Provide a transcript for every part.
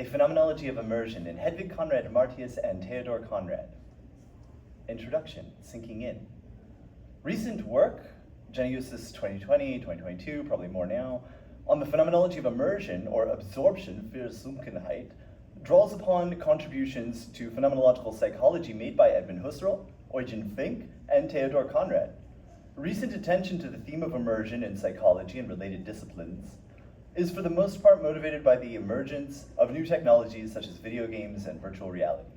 A Phenomenology of Immersion in Hedwig Conrad-Martius and Theodor Conrad. Introduction, sinking in. Recent work, Geneusis 2020, 2022, probably more now, on the Phenomenology of Immersion, or absorption, Versenkungsdynamis, draws upon contributions to phenomenological psychology made by Edmund Husserl, Eugen Fink, and Theodor Conrad. Recent attention to the theme of immersion in psychology and related disciplines is for the most part motivated by the emergence of new technologies such as video games and virtual reality.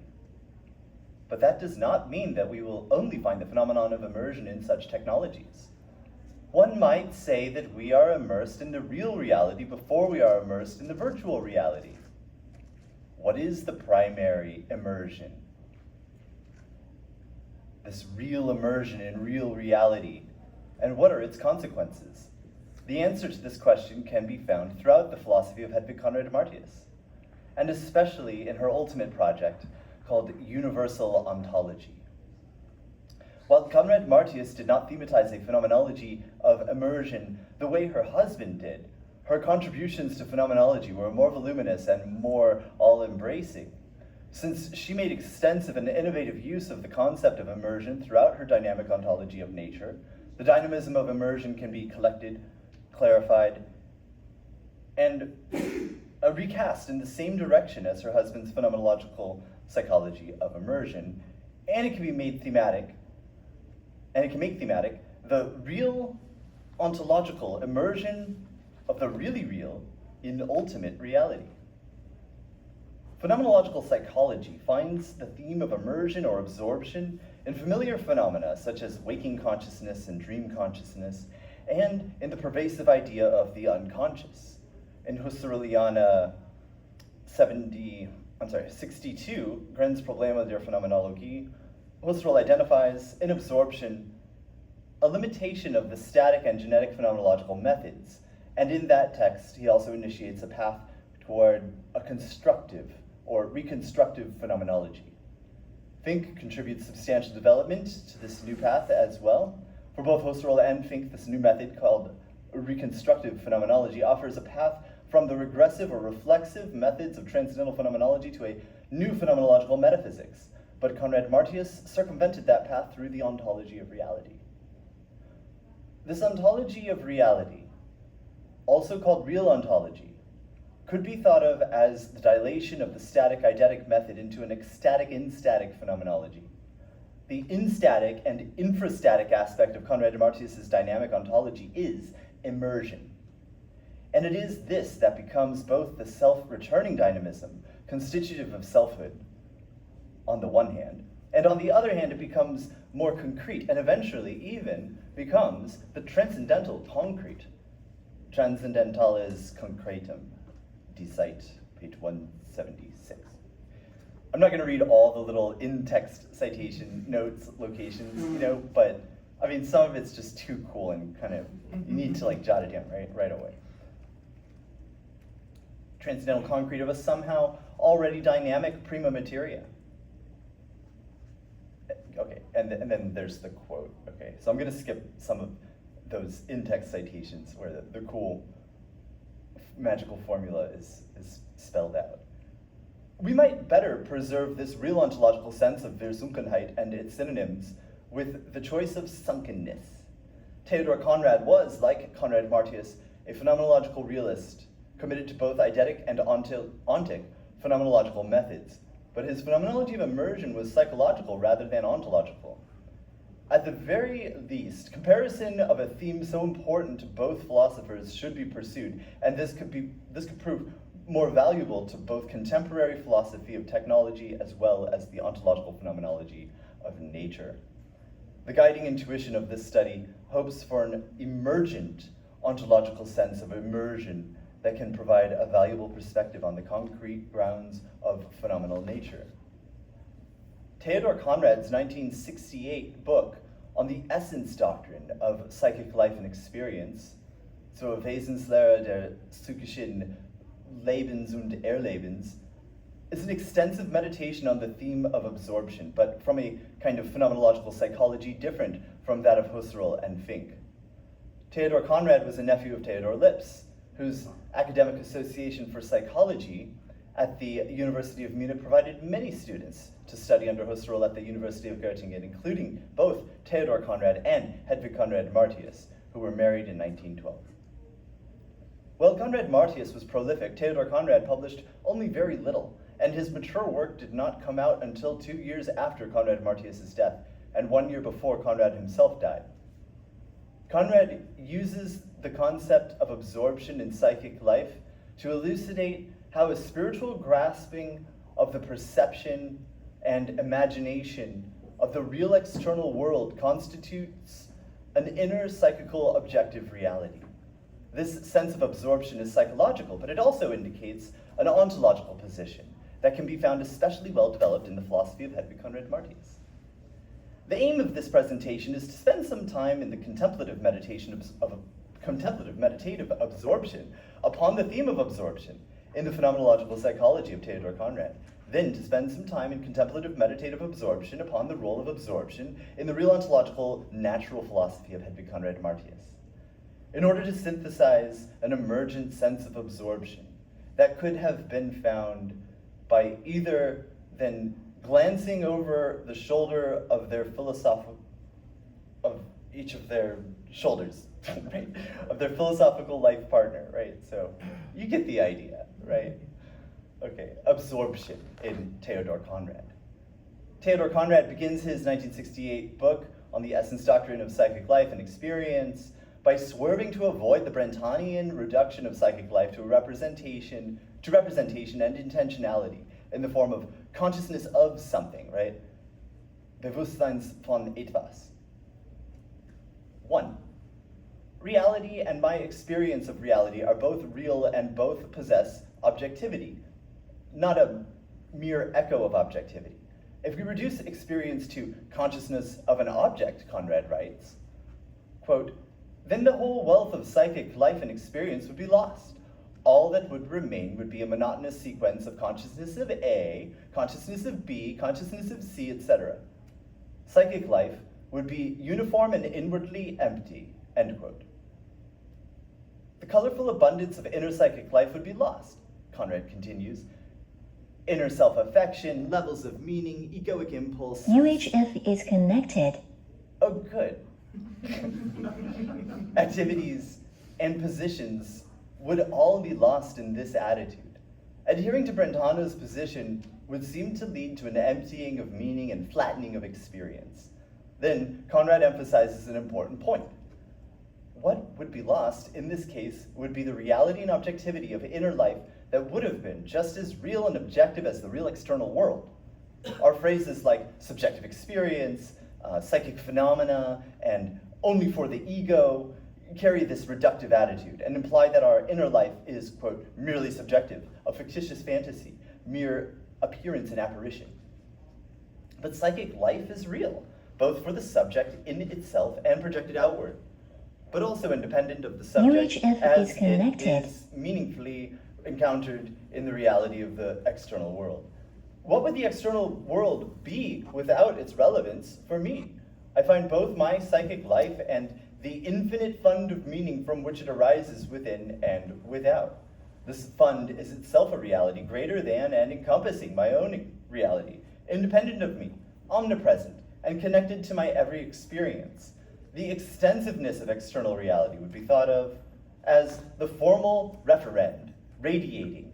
But that does not mean that we will only find the phenomenon of immersion in such technologies. One might say that we are immersed in the real reality before we are immersed in the virtual reality. What is the primary immersion? This real immersion in real reality, and what are its consequences? The answer to this question can be found throughout the philosophy of Hedwig Conrad-Martius, and especially in her ultimate project called Universal Ontology. While Conrad-Martius did not thematize a phenomenology of immersion the way her husband did, her contributions to phenomenology were more voluminous and more all-embracing, since she made extensive and innovative use of the concept of immersion throughout her dynamic ontology of nature. The dynamism of immersion can be collected, clarified, and recast in the same direction as her husband's phenomenological psychology of immersion, and it can be made thematic, and it can make thematic the real ontological immersion of the really real in ultimate reality. Phenomenological psychology finds the theme of immersion or absorption in familiar phenomena such as waking consciousness and dream consciousness, and in the pervasive idea of the unconscious. In Husserliana 62, Grens Probleme der Phenomenologie, Husserl identifies in absorption a limitation of the static and genetic phenomenological methods, and in that text he also initiates a path toward a constructive or reconstructive phenomenology. Fink contributes substantial development to this new path as well. For both Husserl and Fink, this new method called reconstructive phenomenology offers a path from the regressive or reflexive methods of transcendental phenomenology to a new phenomenological metaphysics. But Conrad-Martius circumvented that path through the ontology of reality. This ontology of reality, also called real ontology, could be thought of as the dilation of the static-eidetic method into an ecstatic-instatic phenomenology. The instatic and infrastatic aspect of Conrad-Martius's dynamic ontology is immersion. And it is this that becomes both the self-returning dynamism, constitutive of selfhood, on the one hand, and on the other hand it becomes more concrete and eventually even becomes the transcendental concrete. Transcendentalis concretum, Deshalb, page 176. I'm not going to read all the little in-text citation notes, locations, but I mean, some of it's just too cool and kind of, you need to jot it down right away. Transcendental concrete of a somehow already dynamic prima materia. Okay, and then there's the quote, okay? So I'm going to skip some of those in-text citations where the cool magical formula is spelled out. We might better preserve this real ontological sense of Versenkungsdynamis and its synonyms with the choice of sunkenness. Theodor Conrad was, like Conrad-Martius, a phenomenological realist, committed to both eidetic and ontic phenomenological methods, but his phenomenology of immersion was psychological rather than ontological. At the very least, comparison of a theme so important to both philosophers should be pursued, and this could prove more valuable to both contemporary philosophy of technology as well as the ontological phenomenology of nature. The guiding intuition of this study hopes for an emergent ontological sense of immersion that can provide a valuable perspective on the concrete grounds of phenomenal nature. Theodor Conrad's 1968 book on the essence doctrine of psychic life and experience, zur Wesenslehre der psychischen Lebens und Erlebens, is an extensive meditation on the theme of absorption, but from a kind of phenomenological psychology different from that of Husserl and Fink. Theodor Conrad was a nephew of Theodor Lipps, whose academic association for psychology at the University of Munich provided many students to study under Husserl at the University of Göttingen, including both Theodor Conrad and Hedwig Conrad-Martius, who were married in 1912. While Conrad-Martius was prolific, Theodor Conrad published only very little, and his mature work did not come out until 2 years after Conrad-Martius's death, and 1 year before Conrad himself died. Conrad uses the concept of absorption in psychic life to elucidate how a spiritual grasping of the perception and imagination of the real external world constitutes an inner psychical objective reality. This sense of absorption is psychological, but it also indicates an ontological position that can be found especially well developed in the philosophy of Hedwig Conrad-Martius. The aim of this presentation is to spend some time in the contemplative meditative absorption upon the theme of absorption in the phenomenological psychology of Theodor Conrad, then to spend some time in contemplative meditative absorption upon the role of absorption in the real ontological natural philosophy of Hedwig Conrad-Martius. In order to synthesize an emergent sense of absorption that could have been found by either then glancing over the shoulder of their of each of their shoulders, right? Of their philosophical life partner, right? So you get the idea, right? Okay, absorption in Theodor Conrad. Theodor Conrad begins his 1968 book on the essence doctrine of psychic life and experience by swerving to avoid the Brentanian reduction of psychic life to representation and intentionality in the form of consciousness of something, right? Bewusstseins von etwas. 1. Reality and my experience of reality are both real and both possess objectivity, not a mere echo of objectivity. If we reduce experience to consciousness of an object, Conrad writes, quote, then the whole wealth of psychic life and experience would be lost. All that would remain would be a monotonous sequence of consciousness of A, consciousness of B, consciousness of C, etc. Psychic life would be uniform and inwardly empty, end quote. The colorful abundance of inner psychic life would be lost, Conrad continues. Inner self-affection, levels of meaning, egoic impulse. UHF is connected. Oh, good. Activities and positions would all be lost in this attitude. Adhering to Brentano's position would seem to lead to an emptying of meaning and flattening of experience. Then Conrad emphasizes an important point. What would be lost in this case would be the reality and objectivity of inner life that would have been just as real and objective as the real external world. Our phrases like subjective experience, psychic phenomena, and only for the ego carry this reductive attitude and imply that our inner life is, quote, merely subjective, a fictitious fantasy, mere appearance and apparition. But psychic life is real, both for the subject in itself and projected outward, but also independent of the subject as it is meaningfully encountered in the reality of the external world. What would the external world be without its relevance for me? I find both my psychic life and the infinite fund of meaning from which it arises within and without. This fund is itself a reality greater than and encompassing my own reality, independent of me, omnipresent, and connected to my every experience. The extensiveness of external reality would be thought of as the formal referend, radiated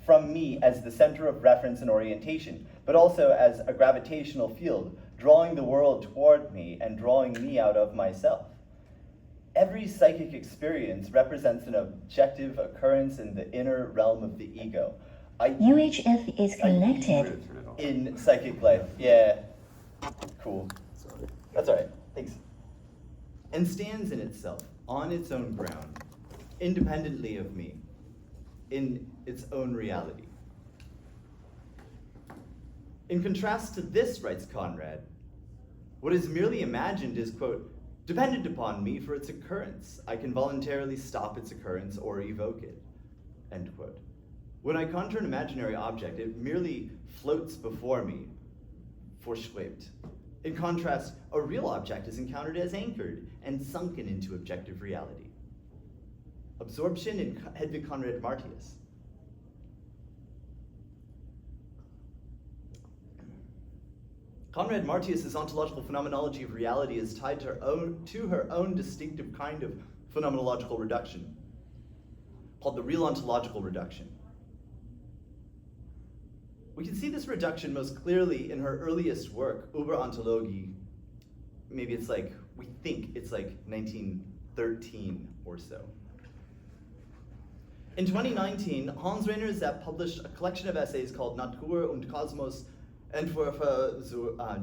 from me as the center of reference and orientation, but also as a gravitational field, drawing the world toward me and drawing me out of myself. Every psychic experience represents an objective occurrence in the inner realm of the ego. UHF is connected. In psychic life, yeah, cool. Sorry. That's all right, thanks. And stands in itself, on its own ground, independently of me, in its own reality. In contrast to this, writes Conrad, what is merely imagined is, quote, dependent upon me for its occurrence. I can voluntarily stop its occurrence or evoke it, end quote. When I conjure an imaginary object, it merely floats before me, vorschwebt. In contrast, a real object is encountered as anchored and sunken into objective reality. Absorption in Hedwig Conrad-Martius. Conrad-Martius' ontological phenomenology of reality is tied to her own distinctive kind of phenomenological reduction, called the real ontological reduction. We can see this reduction most clearly in her earliest work, Über Ontologie. Maybe it's like, we think it's like 1913 or so. In 2019, Hans Rainer Zepp published a collection of essays called Natur und Kosmos Entwürfe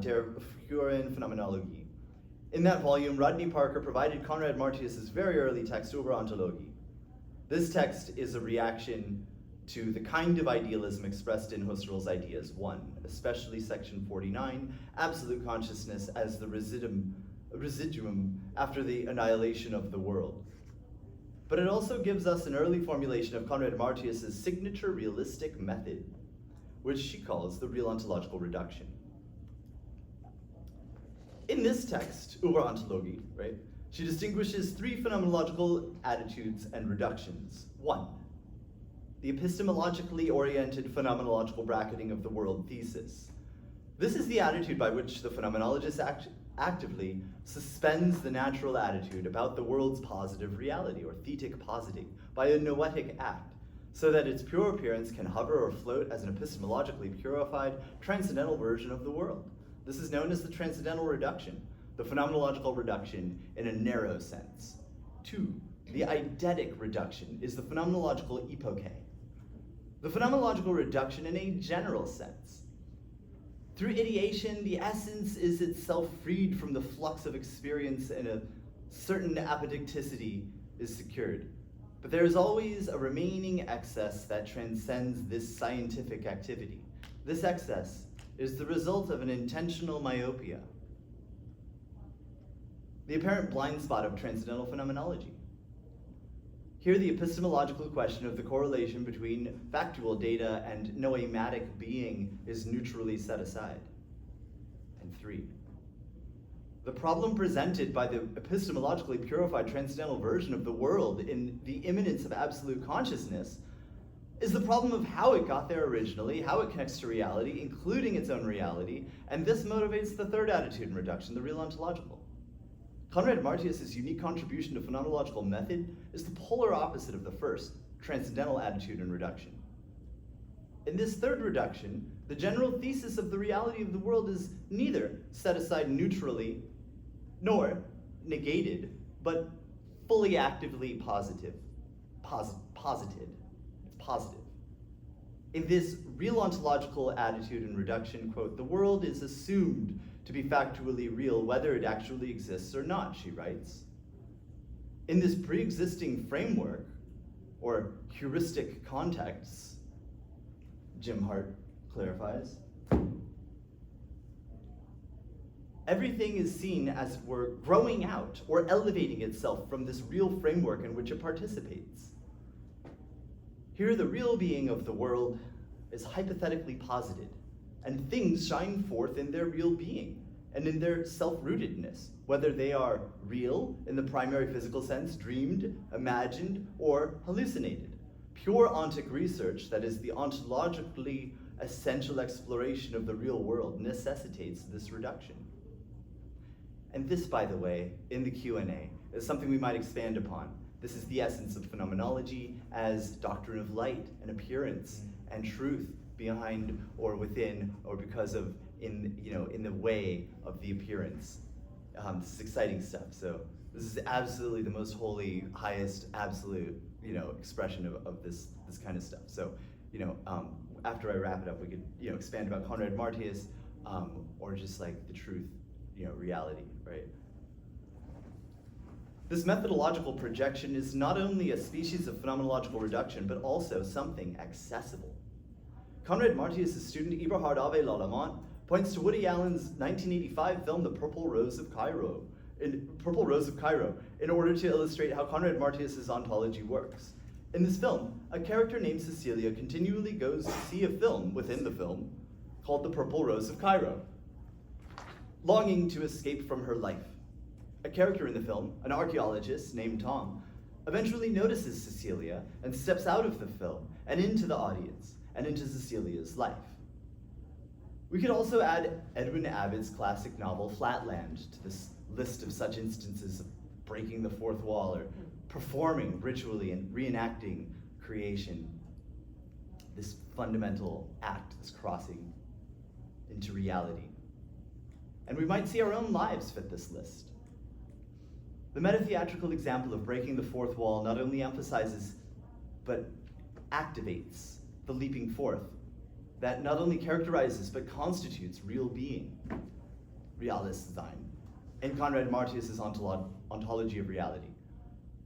der früheren Phenomenologie. In that volume, Rodney Parker provided Conrad-Martius' very early text, Über Ontologie. This text is a reaction to the kind of idealism expressed in Husserl's Ideas 1, especially section 49, absolute consciousness as the residuum after the annihilation of the world. But it also gives us an early formulation of Conrad-Martius' signature realistic method, which she calls the real ontological reduction. In this text, Über Ontologie, right, she distinguishes three phenomenological attitudes and reductions. One, the epistemologically oriented phenomenological bracketing of the world thesis. This is the attitude by which the phenomenologist actively suspends the natural attitude about the world's positive reality, or thetic positing, by a noetic act, so that its pure appearance can hover or float as an epistemologically purified transcendental version of the world. This is known as the transcendental reduction, the phenomenological reduction in a narrow sense. Two, the eidetic reduction is the phenomenological epoche, the phenomenological reduction in a general sense. Through ideation, the essence is itself freed from the flux of experience and a certain apodicticity is secured. But there is always a remaining excess that transcends this scientific activity. This excess is the result of an intentional myopia, the apparent blind spot of transcendental phenomenology. Here, the epistemological question of the correlation between factual data and noematic being is neutrally set aside. And three, the problem presented by the epistemologically purified transcendental version of the world in the immanence of absolute consciousness is the problem of how it got there originally, how it connects to reality, including its own reality, and this motivates the third attitude in reduction, the real ontological. Conrad-Martius' unique contribution to phenomenological method is the polar opposite of the first, transcendental attitude in reduction. In this third reduction, the general thesis of the reality of the world is neither set aside neutrally nor negated, but fully actively posited. It's positive. In this real ontological attitude in reduction, quote, the world is assumed to be factually real whether it actually exists or not, she writes. In this pre-existing framework, or heuristic context, Jim Hart clarifies, everything is seen as it were growing out or elevating itself from this real framework in which it participates. Here, the real being of the world is hypothetically posited, and things shine forth in their real being and in their self-rootedness, whether they are real in the primary physical sense, dreamed, imagined, or hallucinated. Pure ontic research, that is the ontologically essential exploration of the real world, necessitates this reduction. And this, by the way, in the Q&A, is something we might expand upon. This is the essence of phenomenology as doctrine of light and appearance and truth behind or within or because of in the way of the appearance. This is exciting stuff. So this is absolutely the most holy, highest, absolute expression of this kind of stuff. So after I wrap it up, we could expand about Conrad-Martius or just like the truth, reality, right? This methodological projection is not only a species of phenomenological reduction, but also something accessible. Conrad-Martius' student Eberhard Ave Lallemant points to Woody Allen's 1985 film, The Purple Rose of Cairo, in order to illustrate how Conrad-Martius' ontology works. In this film, a character named Cecilia continually goes to see a film within the film called The Purple Rose of Cairo, longing to escape from her life. A character in the film, an archaeologist named Tom, eventually notices Cecilia and steps out of the film and into the audience and into Cecilia's life. We could also add Edwin Abbott's classic novel Flatland to this list of such instances of breaking the fourth wall or performing ritually and reenacting creation, this fundamental act, this crossing into reality. And we might see our own lives fit this list. The metatheatrical example of breaking the fourth wall not only emphasizes, but activates the leaping forth that not only characterizes, but constitutes real being, reales sein, in Conrad-Martius' ontology of reality.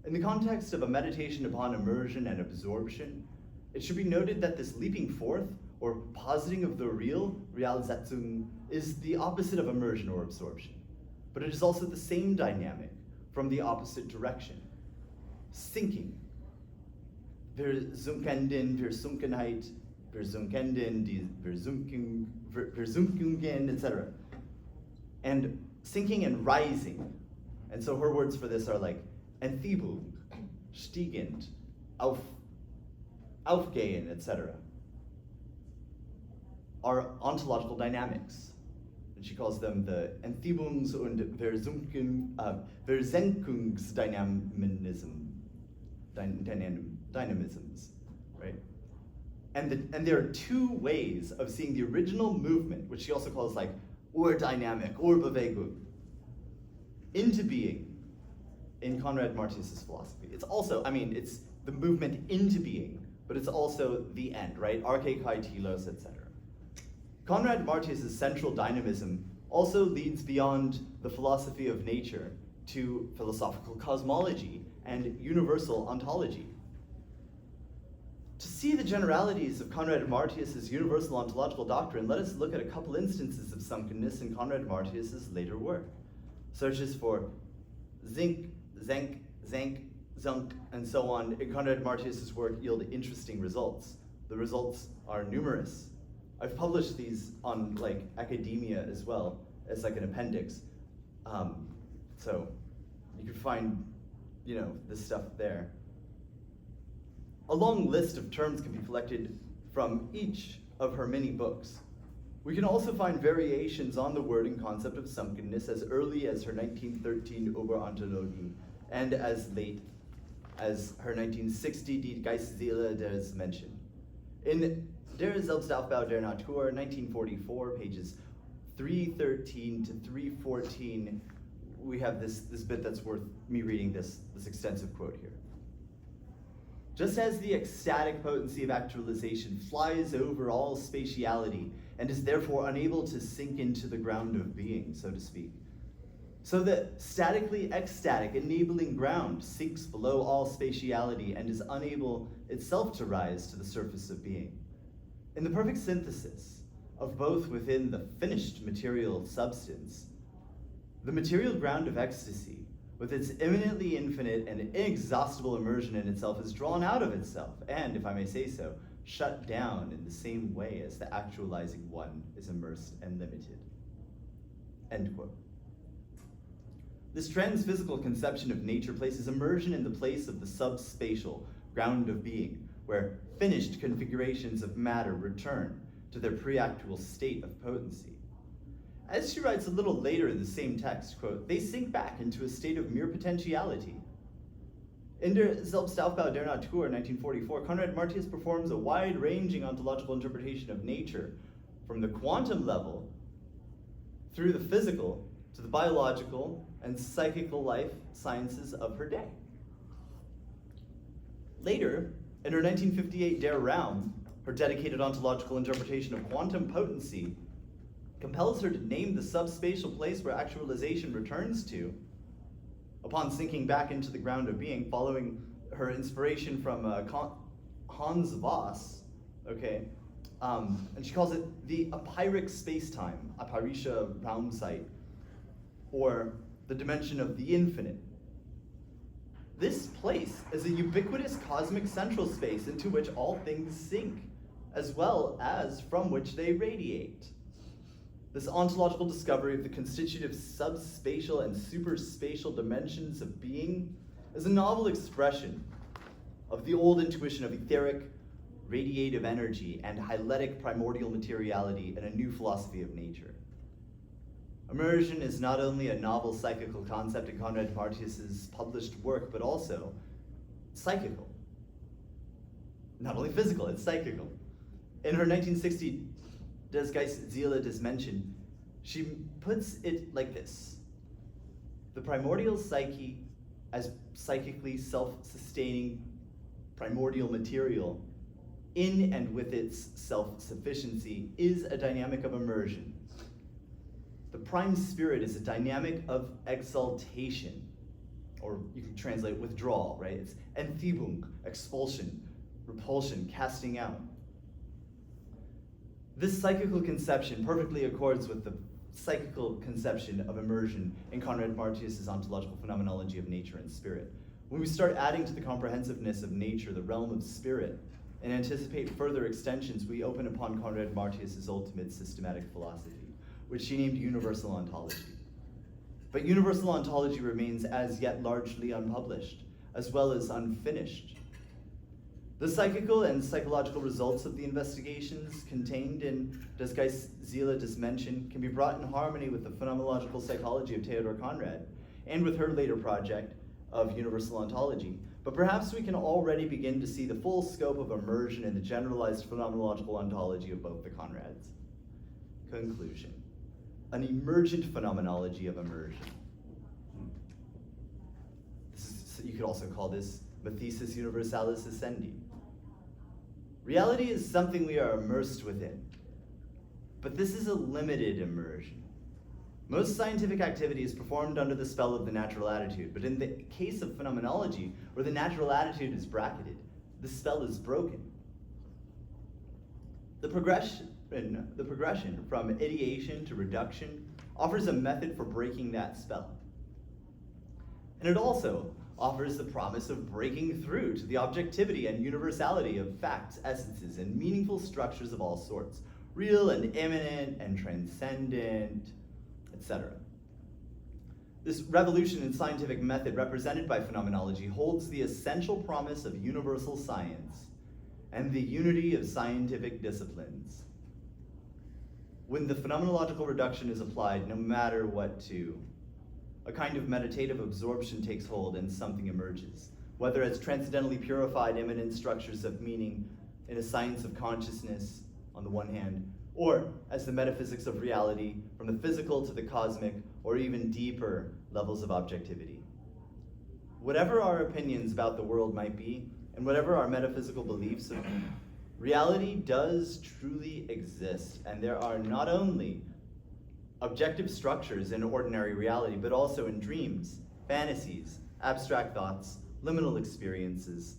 In the context of a meditation upon immersion and absorption, it should be noted that this leaping forth, or positing of the real, Realisation, is the opposite of immersion or absorption. But it is also the same dynamic from the opposite direction. Sinking. Versunkenden, Versunkenheit, Versunkenden, die Versunkungen, etc. And sinking and rising. And so her words for this are like Enthebung, stiegend, aufgehen, etc. are ontological dynamics. And she calls them the Enthebungs- und Versenkungsdynamisms, right? And there are two ways of seeing the original movement, which she also calls like Urdynamik, Urbewegung, into being in Conrad-Martius' philosophy. It's also, it's the movement into being, but it's also the end, right? Arche kai telos, etc. Conrad-Martius' central dynamism also leads beyond the philosophy of nature to philosophical cosmology and universal ontology. To see the generalities of Conrad-Martius' universal ontological doctrine, let us look at a couple instances of sunkenness in Conrad-Martius' later work. Searches for zinc, zank, zank, zunk, and so on in Conrad-Martius' work yield interesting results. The results are numerous. I've published these on academia as well as an appendix. So you can find, this stuff there. A long list of terms can be collected from each of her many books. We can also find variations on the word and concept of sunkenness as early as her 1913 Oberontologie and as late as her 1960 Die Geistseele des Menschen. In Der Selbstaufbau der Natur, 1944, pages 313 to 314, we have this bit that's worth me reading this extensive quote here. Just as the ecstatic potency of actualization flies over all spatiality and is therefore unable to sink into the ground of being, so to speak, so the statically ecstatic enabling ground sinks below all spatiality and is unable itself to rise to the surface of being. In the perfect synthesis of both within the finished material substance, the material ground of ecstasy, with its imminently infinite and inexhaustible immersion in itself, is drawn out of itself and, if I may say so, shut down in the same way as the actualizing one is immersed and limited. End quote. This transphysical conception of nature places immersion in the place of the subspatial ground of being, where finished configurations of matter return to their pre-actual state of potency. As she writes a little later in the same text, quote, they sink back into a state of mere potentiality. In Der Selbstaufbau der Natur, 1944, Conrad-Martius performs a wide-ranging ontological interpretation of nature, from the quantum level through the physical to the biological and psychical life sciences of her day. Later, in her 1958 Der Raum, her dedicated ontological interpretation of quantum potency compels her to name the subspatial place where actualization returns to, upon sinking back into the ground of being, following her inspiration from Hans Voss, okay? And she calls it the apeirik space-time, apeirische Raumzeit, or the dimension of the infinite. This place is a ubiquitous cosmic central space into which all things sink, as well as from which they radiate. This ontological discovery of the constitutive subspatial and superspatial dimensions of being is a novel expression of the old intuition of etheric, radiative energy, and hyletic primordial materiality in a new philosophy of nature. Immersion is not only a novel psychical concept in Conrad-Martius's published work, but also psychical. Not only physical, it's psychical. In her 1960 Das Geist Seele des Menschen, she puts it like this: the primordial psyche as psychically self-sustaining primordial material in and with its self-sufficiency is a dynamic of immersion. The prime spirit is a dynamic of exaltation, or you can translate withdrawal, right? It's Enthebung, expulsion, repulsion, casting out. This psychical conception perfectly accords with the psychical conception of immersion in Conrad-Martius's ontological phenomenology of nature and spirit. When we start adding to the comprehensiveness of nature the realm of spirit and anticipate further extensions, we open upon Conrad-Martius's ultimate systematic philosophy, which she named universal ontology. But universal ontology remains as yet largely unpublished, as well as unfinished. The psychical and psychological results of the investigations contained in Das Geist Seele des Menschen can be brought in harmony with the phenomenological psychology of Theodor Conrad, and with her later project of universal ontology. But perhaps we can already begin to see the full scope of immersion in the generalized phenomenological ontology of both the Conrads. Conclusion: an emergent phenomenology of immersion. You could also call this Mathesis Universalis Essendi. Reality is something we are immersed within, but this is a limited immersion. Most scientific activity is performed under the spell of the natural attitude, but in the case of phenomenology, where the natural attitude is bracketed, the spell is broken. The progression from ideation to reduction offers a method for breaking that spell. And it also offers the promise of breaking through to the objectivity and universality of facts, essences, and meaningful structures of all sorts, real and immanent and transcendent, etc. This revolution in scientific method represented by phenomenology holds the essential promise of universal science and the unity of scientific disciplines. When the phenomenological reduction is applied, no matter what to, a kind of meditative absorption takes hold and something emerges, whether as transcendently purified immanent structures of meaning in a science of consciousness on the one hand, or as the metaphysics of reality from the physical to the cosmic, or even deeper levels of objectivity. Whatever our opinions about the world might be, and whatever our metaphysical beliefs, reality does truly exist, and there are not only objective structures in ordinary reality, but also in dreams, fantasies, abstract thoughts, liminal experiences,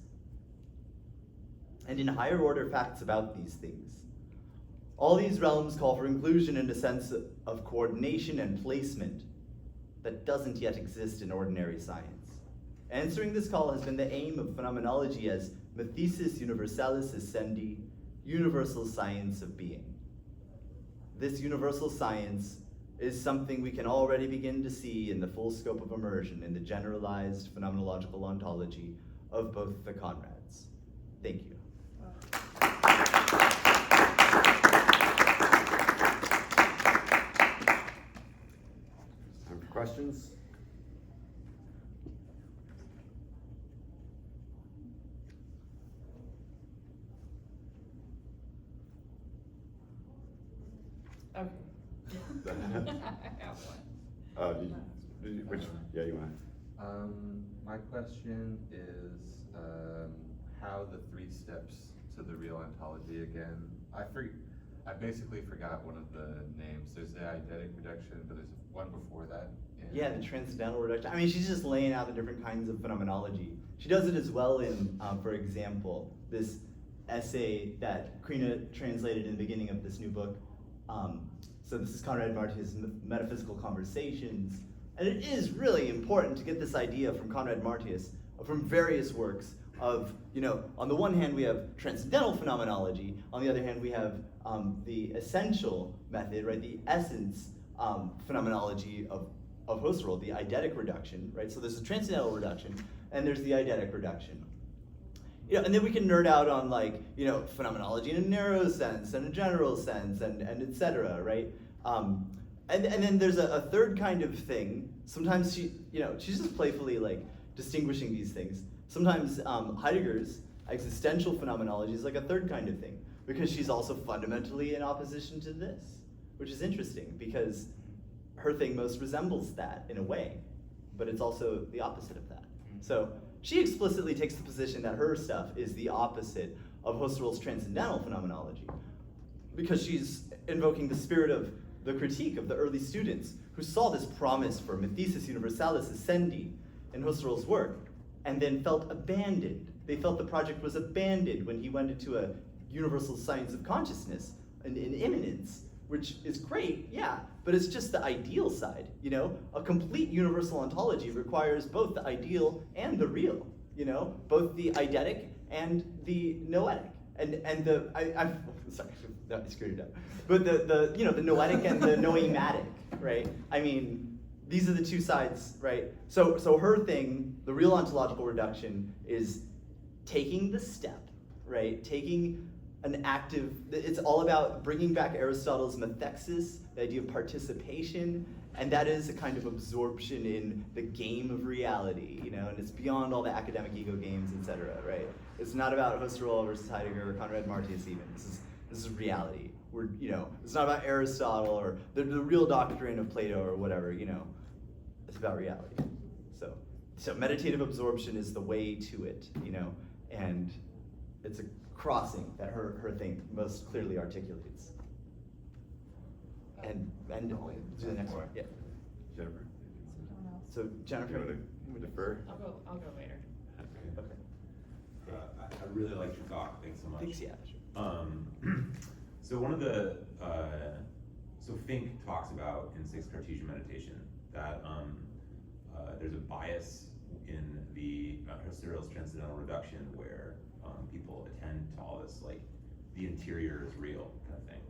and in higher order facts about these things. All these realms call for inclusion in a sense of coordination and placement that doesn't yet exist in ordinary science. Answering this call has been the aim of phenomenology as Mathesis Universalis Essendi, universal science of being. This universal science is something we can already begin to see in the full scope of immersion in the generalized phenomenological ontology of both the Conrads. Thank you. Time for questions? Okay. I have one. Which? Yeah, you want? My question is how the 3 steps to the real ontology again. I basically forgot one of the names. There's the eidetic reduction, but there's one before that. Yeah, the transcendental reduction. I mean, she's just laying out the different kinds of phenomenology. She does it as well in, for example, this essay that Krina translated in the beginning of this new book. So this is Conrad-Martius' Metaphysical Conversations. And it is really important to get this idea from Conrad-Martius, from various works of, on the one hand we have transcendental phenomenology, on the other hand we have the essential method, right, the essence phenomenology of Husserl, the eidetic reduction, right? So there's a transcendental reduction, and there's the eidetic reduction. and then we can nerd out on like, phenomenology in a narrow sense and a general sense and et cetera, right? And then there's a third kind of thing. Sometimes she's just playfully like distinguishing these things. Sometimes Heidegger's existential phenomenology is like a third kind of thing, because she's also fundamentally in opposition to this, which is interesting because her thing most resembles that in a way, but it's also the opposite of that. So she explicitly takes the position that her stuff is the opposite of Husserl's transcendental phenomenology, because she's invoking the spirit of the critique of the early students who saw this promise for mythesis universalis essendi in Husserl's work, and then felt abandoned. They felt the project was abandoned when he went into a universal science of consciousness, an immanence, which is great, yeah, but it's just the ideal side, A complete universal ontology requires both the ideal and the real, Both the eidetic and the noetic. I'm sorry, no, I screwed it up. But the noetic and the noematic, right? I mean, these are the two sides, right? So her thing, the real ontological reduction, is taking the step, right? Taking an active, it's all about bringing back Aristotle's methexis, the idea of participation, and that is a kind of absorption in the game of reality, and it's beyond all the academic ego games, etc., right? It's not about Husserl versus Heidegger or Conrad-Martius even. This is reality. It's not about Aristotle or the real doctrine of Plato or whatever, It's about reality. So meditative absorption is the way to it, and it's a crossing that her thing most clearly articulates. And do the next one. Yeah. Jennifer? Someone else. So Jennifer, You want to defer? I'll go later. okay. I really liked your talk. Thanks so much. Thanks, yeah. Sure. So one of the so Fink talks about in Sixth Cartesian Meditation that there's a bias in the Husserl's transcendental reduction where people attend to all this like the interior is real kind of thing,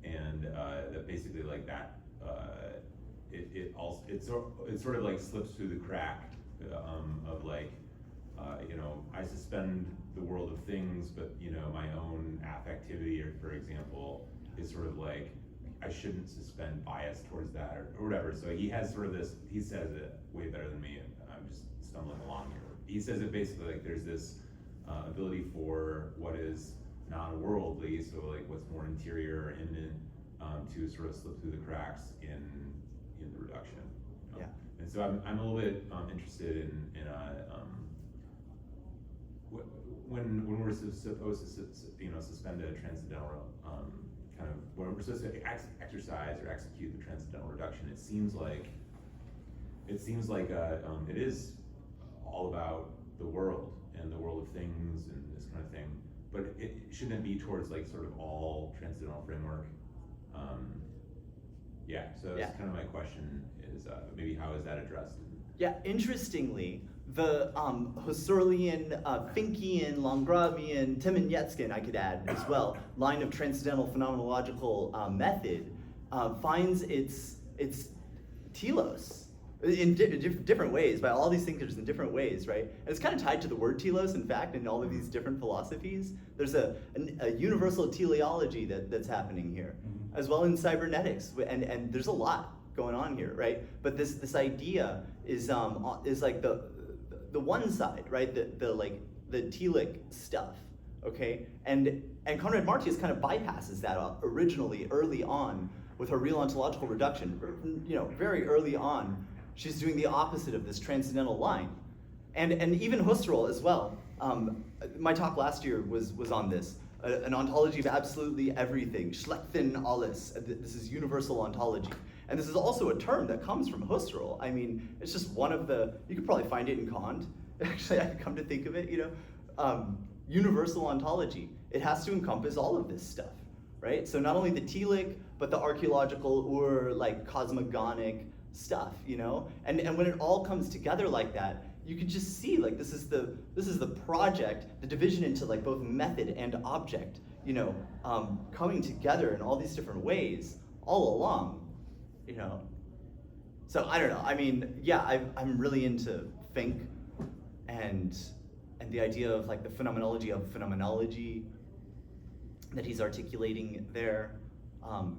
and that basically like that it sort of like slips through the crack of like I suspend the world of things, but my own affectivity, or for example, is sort of like I shouldn't suspend bias towards that or whatever. So he has sort of this. He says it way better than me, and I'm just stumbling along here. He says it basically like there's this ability for what is non-worldly, so like what's more interior or immanent, to sort of slip through the cracks in the reduction. Yeah. And so I'm a little bit interested in when we're supposed to suspend a transcendental kind of when we're supposed to exercise or execute the transcendental reduction, it seems like it is all about the world and the world of things and this kind of thing, but it shouldn't be towards like sort of all transcendental framework. So that's kind of my question is maybe how is that addressed? Yeah, interestingly, the Husserlian, Finkian, Landgravian, Timonietzkian, I could add as well, line of transcendental phenomenological method finds its telos in different ways, by all these thinkers in different ways, right? And it's kind of tied to the word telos, in fact, in all of these different philosophies. There's a universal teleology that's happening here, as well in cybernetics, and there's a lot going on here, right? But this idea is like the one side, right? The telic stuff, okay? And Conrad-Martius kind of bypasses that originally early on with her real ontological reduction. Very early on, she's doing the opposite of this transcendental line, and even Husserl as well. My talk last year was on this, an ontology of absolutely everything, schlechten alles. This is universal ontology. And this is also a term that comes from Husserl. I mean, it's just one of you could probably find it in Kant. Actually, I come to think of it, universal ontology. It has to encompass all of this stuff, right? So not only the telic, but the archaeological or like cosmogonic stuff, And when it all comes together like that, you can just see like this is the project, the division into like both method and object, coming together in all these different ways all along. So I don't know. I mean, yeah, I'm really into Fink, and and the idea of like the phenomenology of phenomenology that he's articulating there.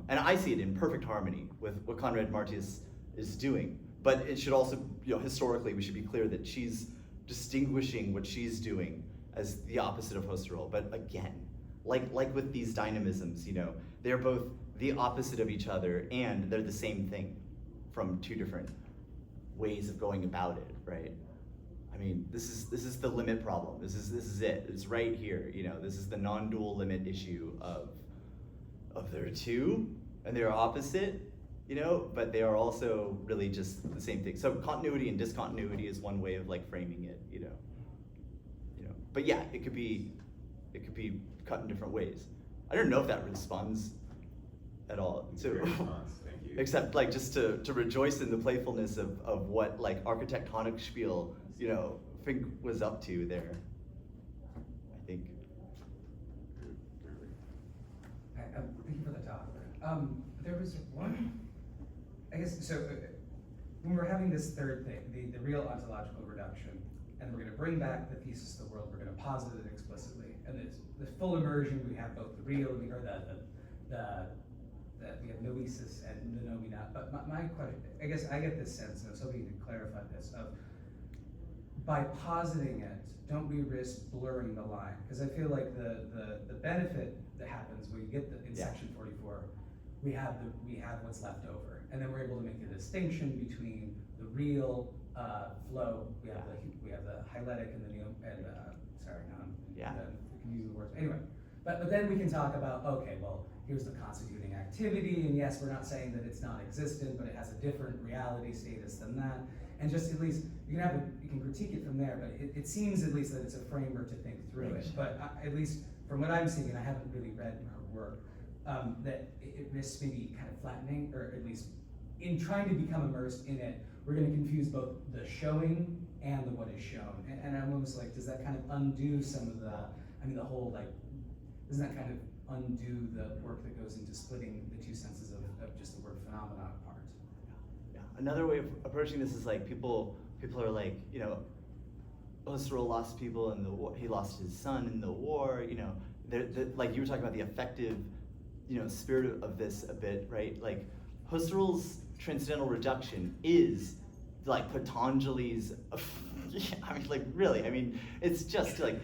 And I see it in perfect harmony with what Conrad-Martius is doing. But it should also, historically, we should be clear that she's distinguishing what she's doing as the opposite of Husserl. But again, like with these dynamisms, they're both the opposite of each other and they're the same thing from two different ways of going about it, right? I mean, this is the limit problem. This is it. It's right here. This is the non-dual limit issue of there are two, and they're opposite, but they are also really just the same thing. So continuity and discontinuity is one way of like framing it, But yeah, it could be cut in different ways. I don't know if that responds at all. Great response. Thank you. Except like just to rejoice in the playfulness of what like architectonic spiel, Fink was up to there. I think. Thank you for the talk. There was one, I guess, so when we're having this third thing, the real ontological reduction, and we're going to bring back the thesis of the world, we're going to posit it explicitly, and the full immersion, we have both the real, or we have noesis and the nomina. But my question, I guess I get this sense, and I was hoping you could clarify this, of by positing it, don't we risk blurring the line? Because I feel like the benefit that happens when you get in section 44, we have what's left over, and then we're able to make a distinction between the real flow. We have the hyletic and the we can use the words anyway. But then we can talk about, okay, well, here's the constituting activity, and yes, we're not saying that it's non-existent, but it has a different reality status than that. And just at least you can critique it from there, but it seems at least that it's a framework to think through it. But at least from what I'm seeing, and I haven't really read her work, that it risks maybe kind of flattening, or at least in trying to become immersed in it, we're going to confuse both the showing and the what is shown. And I'm almost like, does that kind of undo some of the whole like, doesn't that kind of undo the work that goes into splitting the two senses of just the word phenomenon apart? Yeah. Another way of approaching this is like people are like, Husserl lost people in the war. He lost his son in the war. Like you were talking about the affective, spirit of this a bit, right? Like Husserl's transcendental reduction is like Patanjali's. It's just like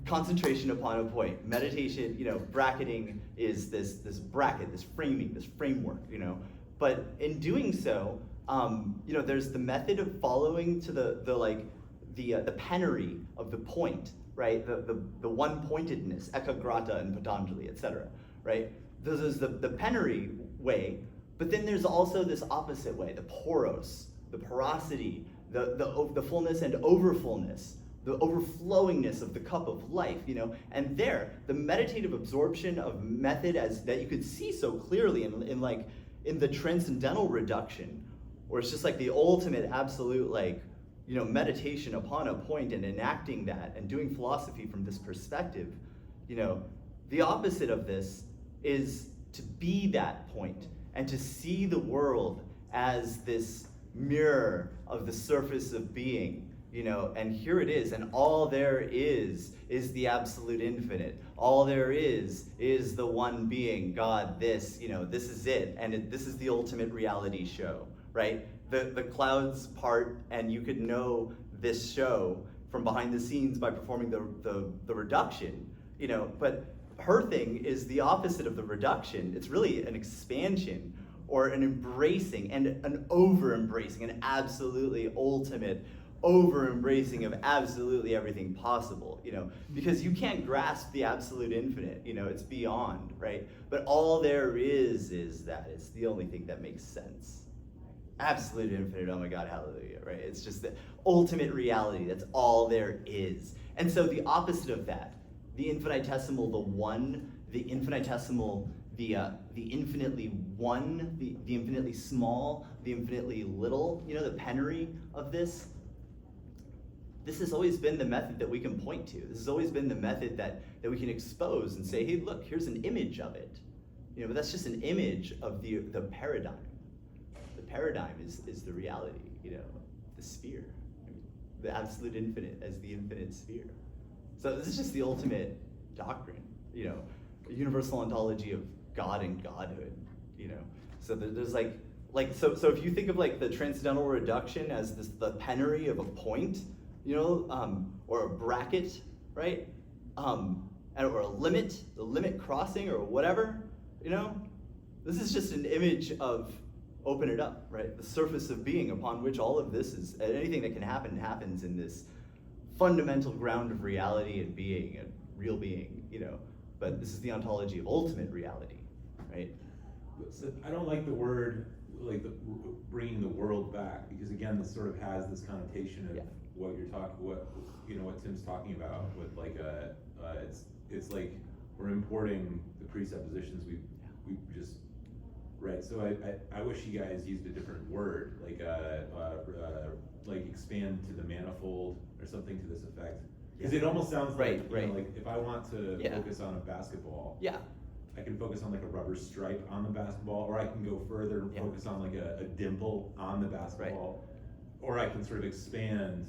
concentration upon a point. Meditation, bracketing is this bracket, this framing, this framework, But in doing so, there's the method of following to the penury of the point, right? The one-pointedness, ekagrata in Patanjali, etc. Right? This is the penury way, but then there's also this opposite way, the poros, the porosity, the fullness and overfullness, the overflowingness of the cup of life, and there, the meditative absorption of method as that you could see so clearly in the transcendental reduction, where it's just like the ultimate absolute meditation upon a point and enacting that and doing philosophy from this perspective, the opposite of this is to be that point and to see the world as this mirror of the surface of being, and here it is, and all there is the absolute infinite. All there is the one being, God, this is it, and this is the ultimate reality show, right? The clouds part, and you could know this show from behind the scenes by performing the reduction, but her thing is the opposite of the reduction. It's really an expansion or an embracing and an over-embracing, an absolutely ultimate over-embracing of absolutely everything possible, because you can't grasp the absolute infinite, it's beyond, right? But all there is that. It's the only thing that makes sense. Absolute infinite, oh my God, hallelujah, right? It's just the ultimate reality, that's all there is. And so the opposite of that, the infinitesimal, the one, the infinitesimal, the infinitely one, the infinitely small, the infinitely little, the penury of this has always been the method that we can point to. This has always been the method that we can expose and say, hey, look, here's an image of it. But that's just an image of the paradigm. The paradigm is the reality, the sphere. The absolute infinite as the infinite sphere. So this is just the ultimate doctrine, you know, a universal ontology of God and Godhood, you know. So there's so if you think of like the transcendental reduction as the penury of a point, you know, or a bracket, right? Or a limit, the limit crossing or whatever, you know, this is just an image of open it up, right? The surface of being upon which all of this is, anything that can happen happens in this fundamental ground of reality and being and real being, you know. But this is the ontology of ultimate reality, right? So I don't like the word, like bringing the world back, because again, this sort of has this connotation of what you're talking, what Tim's talking about with like it's like we're importing the presuppositions we just read. So I wish you guys used a different word, like expand to the manifold or something to this effect, because it almost sounds like you know, like if I want to focus on a basketball, I can focus on like a rubber stripe on the basketball, or I can go further and focus on like a dimple on the basketball, or I can sort of expand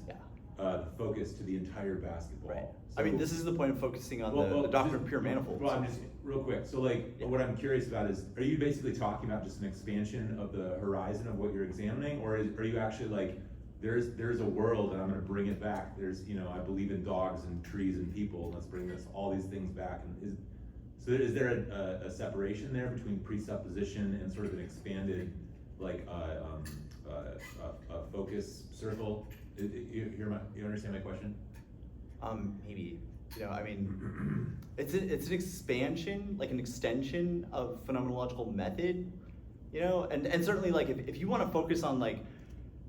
the focus to the entire basketball. Right. So, I mean, this is the point of focusing on the doctrine of pure manifolds. Well, I'm just real quick. So, like, what I'm curious about is, are you basically talking about just an expansion of the horizon of what you're examining, or are you actually like, there's a world and I'm going to bring it back? There's, you know, I believe in dogs and trees and people. Let's bring all these things back. And is there a separation there between presupposition and sort of an expanded, like, focus circle? You understand my question? Maybe, you know, I mean, it's an expansion, like an extension of phenomenological method, you know, and certainly like if you want to focus on like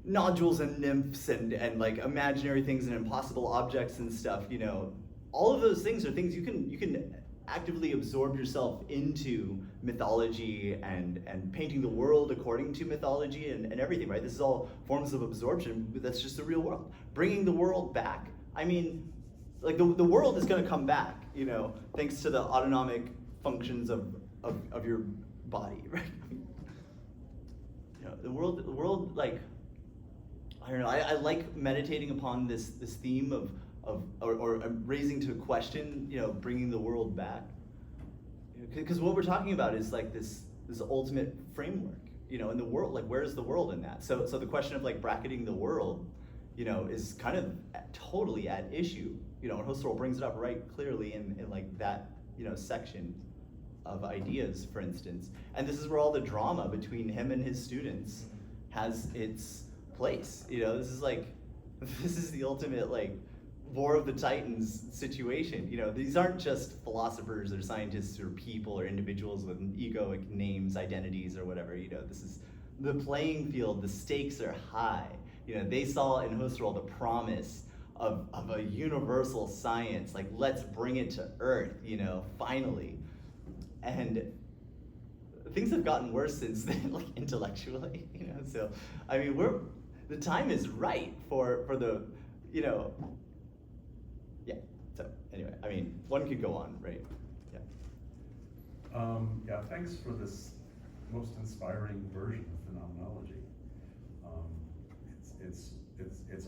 nodules and nymphs and like imaginary things and impossible objects and stuff, you know, all of those things are things you can actively absorb yourself into mythology and painting the world according to mythology and everything, right? This is all forms of absorption, but that's just the real world. Bringing the world back, I mean, like the world is going to come back, you know, thanks to the autonomic functions of your body, right? You know, the world, like, I don't know, I like meditating upon this theme or raising to question, you know, bringing the world back, because what we're talking about is like this ultimate framework, you know, in the world. Like, where's the world in that? So the question of like bracketing the world, you know, is kind of totally at issue, you know, and Husserl brings it up right clearly in like that, you know, section of ideas, for instance. And this is where all the drama between him and his students has its place, you know. This is the ultimate like War of the Titans situation. You know, these aren't just philosophers or scientists or people or individuals with egoic names, identities, or whatever. You know, this is the playing field. The stakes are high. You know, they saw in Husserl the promise of a universal science. Like, let's bring it to Earth. You know, finally. And things have gotten worse since then, like intellectually. You know, so I mean, the time is right for the, you know. So anyway, I mean, one could go on, right? Yeah, thanks for this most inspiring version of phenomenology. It's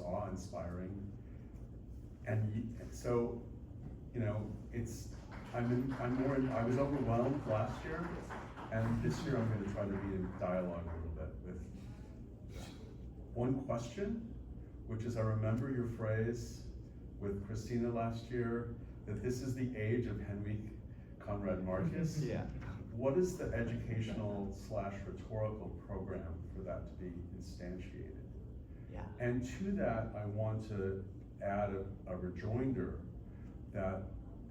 awe-inspiring, and so, you know, I was overwhelmed last year, and this year I'm going to try to be in dialogue a little bit with one question, which is, I remember your phrase with Christina last year, that this is the age of Hedwig Conrad-Martius. Yeah. What is the educational/rhetorical program for that to be instantiated? Yeah. And to that, I want to add a rejoinder that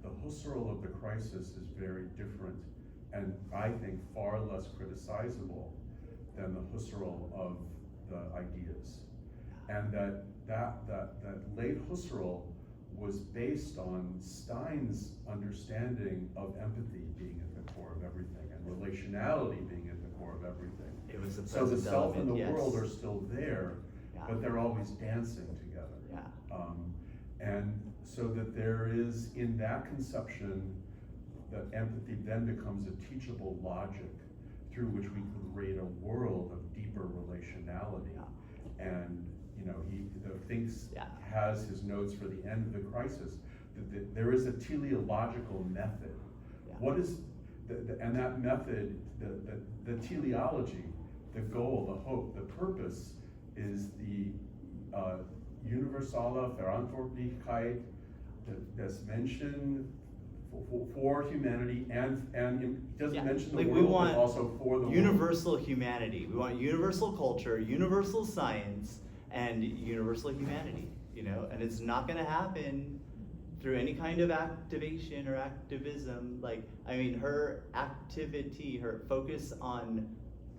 the Husserl of the crisis is very different, and I think far less criticizable than the Husserl of the ideas. And that late Husserl was based on Stein's understanding of empathy being at the core of everything, and relationality being at the core of everything. It was the So the present self and the element, yes. world are still there, but they're always dancing together. Yeah. And so that there is, in that conception, that empathy then becomes a teachable logic through which we can create a world of deeper relationality. And, you know, he thinks, has his notes for the end of the crisis, there is a teleological method. Yeah. What is, and that method, the teleology, the goal, the hope, the purpose is the universale Verantwortlichkeit, das Menschen for humanity, and it doesn't Yeah. mention the Like, we world, want but also for the universal humanity. We want universal culture, universal science, and universal humanity, you know? And it's not gonna happen through any kind of activation or activism. Like, I mean, her activity, her focus on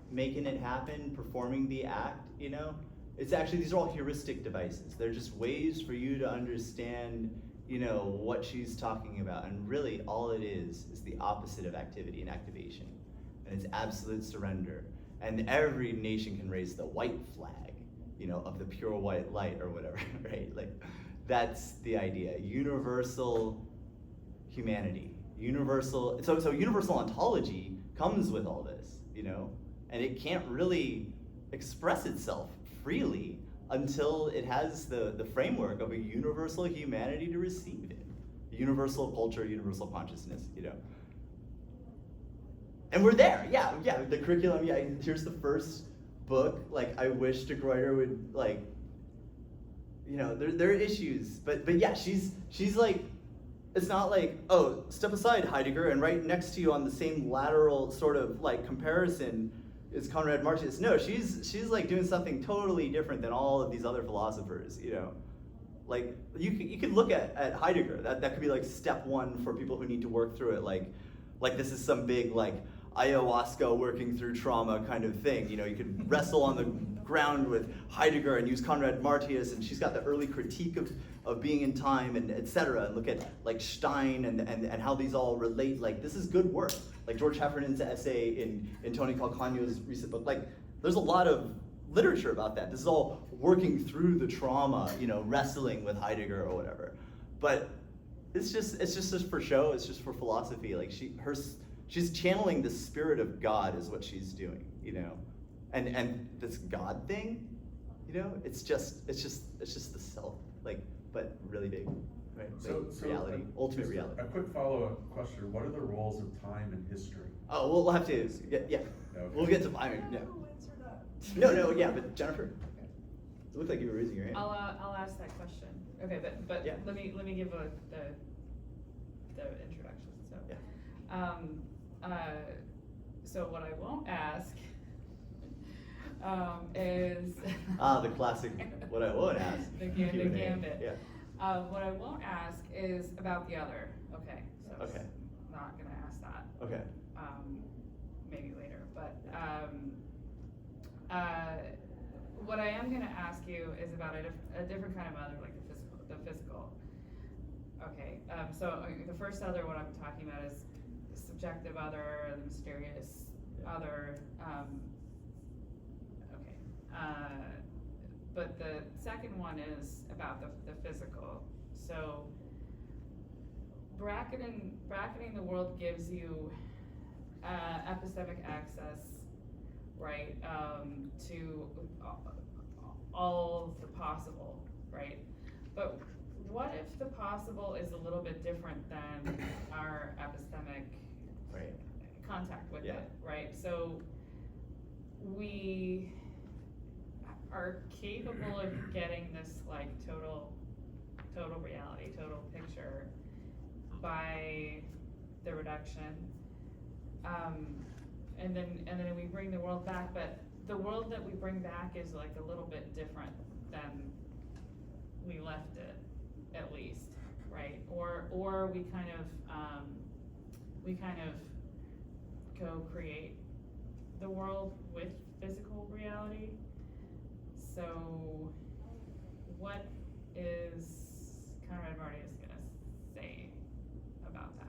making it happen, performing the act, you know? It's actually, these are all heuristic devices. They're just ways for you to understand, you know, what she's talking about. And really all it is the opposite of activity and activation. And it's absolute surrender. And every nation can raise the white flag, you know, of the pure white light or whatever, right? Like, that's the idea. Universal humanity. Universal, so universal ontology comes with all this, you know? And it can't really express itself freely until it has the framework of a universal humanity to receive it. Universal culture, universal consciousness, you know. And we're there, yeah, the curriculum, yeah, here's the first book. Like, I wish de Gruyter would, like, you know, there are issues, but yeah, she's like, it's not like, oh, step aside, Heidegger, and right next to you on the same lateral sort of like comparison is Conrad-Martius. No, she's like doing something totally different than all of these other philosophers, you know. Like, you could look at Heidegger, that could be like step one for people who need to work through it, like this is some big like ayahuasca working through trauma kind of thing, you know. You could wrestle on the ground with Heidegger and use Conrad-Martius, and she's got the early critique of being in time and etc. And look at like Stein and how these all relate. Like, this is good work. Like George Heffernan's essay in Tony Calcagno's recent book. Like, there's a lot of literature about that. This is all working through the trauma, you know, wrestling with Heidegger or whatever. But it's just for show. It's just for philosophy. Like, she's channeling the spirit of God is what she's doing, you know. And this God thing, you know, it's just the self, like, but really big, right? So reality, ultimate reality. A quick follow-up question: what are the roles of time in history? Oh, we'll have to, yeah. Okay. We'll get to, I mean, yeah. No, yeah, but Jennifer, it looked like you were raising your hand. I'll ask that question. Okay, but Yeah. let me give the introduction. So Yeah. So what I won't ask is The classic, what I won't ask. the Q&A. gambit. Yeah. What I won't ask is about the other. Okay, so Okay. not gonna ask that. Okay. Maybe later, but what I am gonna ask you is about a different kind of other, like the physical. Okay, so the first other, what I'm talking about is the subjective other, the mysterious other. But the second one is about the physical. So bracketing the world gives you epistemic access, right, to all of the possible, right? But what if the possible is a little bit different than our epistemic Right. contact with Yeah. it, right? So we are capable of getting this like total reality, total picture by the reduction, and then we bring the world back, but the world that we bring back is like a little bit different than we left it, at least, right? Or we kind of go create the world with physical reality. So what is Conrad-Martius gonna say about that?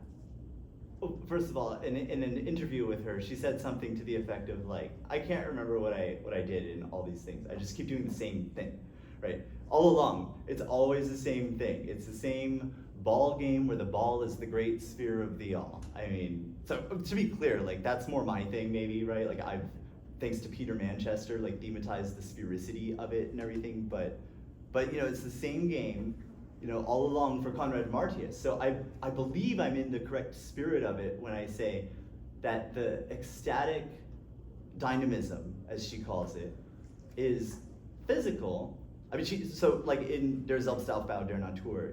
Well, first of all, in an interview with her, she said something to the effect of like, I can't remember what I did in all these things. I just keep doing the same thing, right? All along, it's always the same thing. It's the same ball game where the ball is the great sphere of the all. I mean, so to be clear, like that's more my thing maybe, right? Like I've, thanks to Peter Manchester, like demonetized the sphericity of it and everything, but you know, it's the same game, all along for Conrad-Martius. So I believe I'm in the correct spirit of it when I say that the ecstatic dynamism, as she calls it, is physical. I mean, like in Der Selbstaufbau der Natur,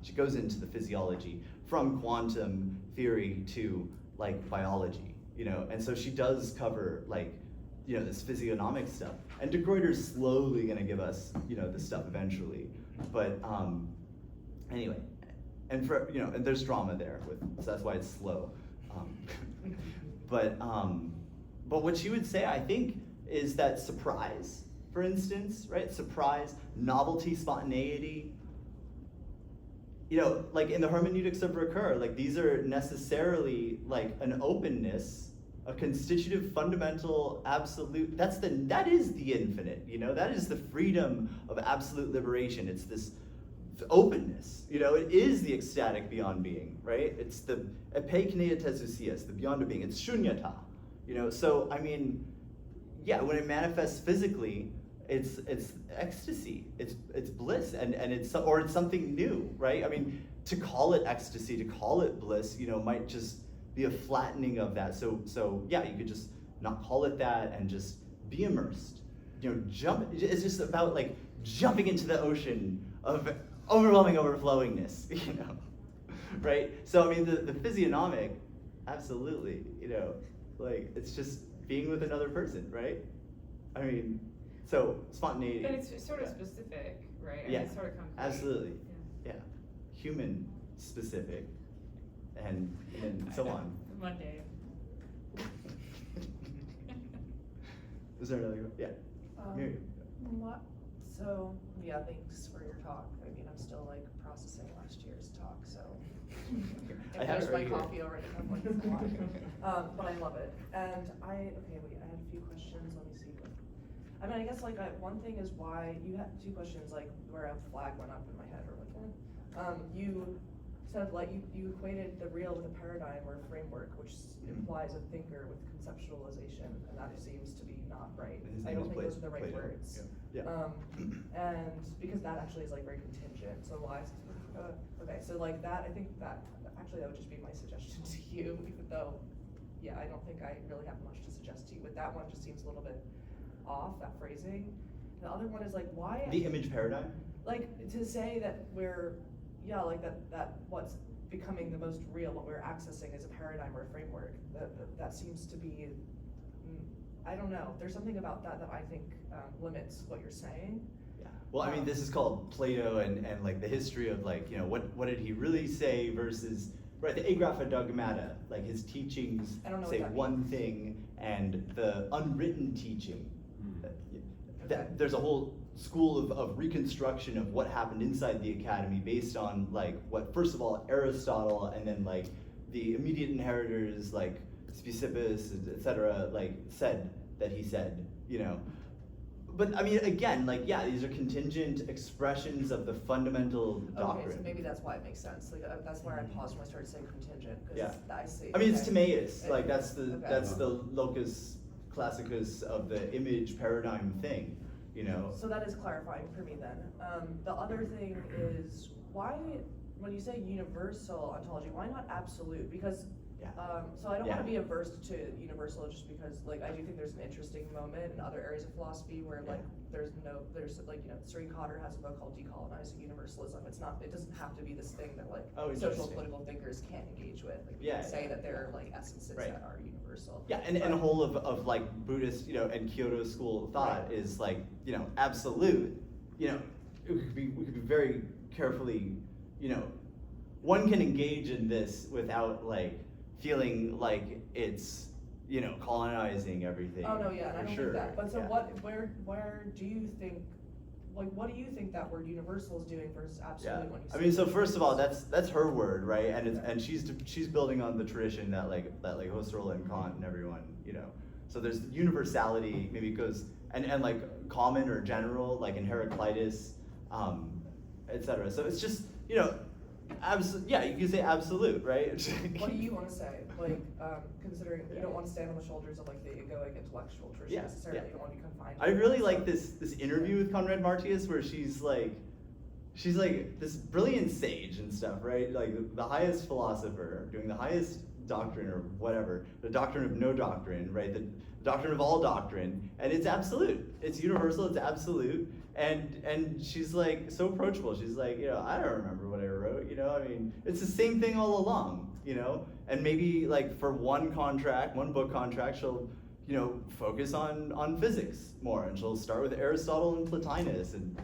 she goes into the physiology from quantum theory to like biology, and so she does cover like, this physiognomic stuff. And de Gruyter's slowly gonna give us, this stuff eventually. But anyway, and and there's drama there, so that's why it's slow. But what she would say, I think, is that surprise, for instance, right? Surprise, novelty, spontaneity. Like in the hermeneutics of Ricoeur, like these are necessarily like an openness, a constitutive, fundamental, absolute. That is the infinite. That is the freedom of absolute liberation. It's this openness. It is the ecstatic beyond being, right? It's the epeikinetesousias, the beyond of being. It's shunyata. So I mean, yeah, when it manifests physically, it's ecstasy, it's bliss, and it's something new, right? I mean, to call it ecstasy, to call it bliss, might just be a flattening of that. So yeah, you could just not call it that and just be immersed. Jump. It's just about like jumping into the ocean of overwhelming overflowingness, right? So I mean, the physiognomic, absolutely, like it's just being with another person, right? I mean, so spontaneity. But it's sort of specific, right? Yeah, It's sort of concrete. absolutely. Yeah, human specific, and so on. Monday. Is there another? Yeah, Miriam. What? So, yeah, thanks for your talk. I mean, I'm still like processing last year's talk, so I I have finished it my right here. coffee already. I'm like, it's a lot. But I love it. And I had a few questions. Let me see. I mean, I guess like one thing is why you had two questions, like where a flag went up in my head or like, you said like you equated the real with a paradigm or a framework, which implies a thinker with conceptualization, and that seems to be not right. His I name don't is think those are the right Plato. words. Yeah. And because that actually is like very contingent. So why? Okay, so like that, I think that actually that would just be my suggestion to you, even though, yeah, I don't think I really have much to suggest to you. But that one just seems a little bit off, that phrasing. The other one is like why The image paradigm. like to say that like that what's becoming the most real, what we're accessing is a paradigm or a framework. That seems to be, I don't know. There's something about that I think limits what you're saying. Yeah. Well, I mean, this is called Plato and like the history of like, what did he really say versus, right, the agrapha dogmata, like his teachings I don't know say what that one means. thing, and the unwritten teaching. Okay. There's a whole school of reconstruction of what happened inside the academy based on like what, first of all, Aristotle, and then like the immediate inheritors like Speusippus, etc., like said that he said, But I mean, again, like, yeah, these are contingent expressions of the fundamental doctrine. Okay, so maybe that's why it makes sense. Like that's where I paused when I started saying contingent, because Yeah. I see. I mean, it's okay. Timaeus, like that's Okay. the locus classicus of the image paradigm thing, So that is clarifying for me then. The other thing is, why, when you say universal ontology, why not absolute? Because, Yeah. so I don't Yeah. want to be averse to universal just because, like, I do think there's an interesting moment in other areas of philosophy where, like, there's like, Sri Cotter has a book called Decolonizing Universalism. It doesn't have to be this thing that, like, Oh, social interesting. political thinkers can't engage with. Like, Yeah, say yeah, that there are, yeah. like, essences Right. that are universal. Yeah, and a whole of like Buddhist, and Kyoto school thought is like, absolute, we could be very carefully, one can engage in this without like feeling like it's, colonizing everything. Oh, no, yeah, and I for don't sure. think that, but so Yeah. where do you think, like, what do you think that word universal is doing versus absolute Yeah, when you I say mean, so it? first of all, that's her word, right? And Okay. and she's building on the tradition that like Husserl and Kant and everyone, So there's universality, maybe it goes and like common or general, like in Heraclitus, etc. So it's just yeah, you can say absolute, right? What do you want to say? Like, considering you don't want to stand on the shoulders of like the egoic intellectual tradition Yeah, necessarily, yeah. you don't want to be confined. I to really that, like so- this interview with Conrad-Martius where she's like, she's like this brilliant sage and stuff, right? Like the highest philosopher, doing the highest doctrine or whatever, the doctrine of no doctrine, right? The doctrine of all doctrine, and it's absolute. It's universal, it's absolute. And she's like so approachable. She's like, I don't remember what I wrote, I mean, it's the same thing all along, and maybe like for one book contract, she'll, focus on physics more, and she'll start with Aristotle and Plotinus, and,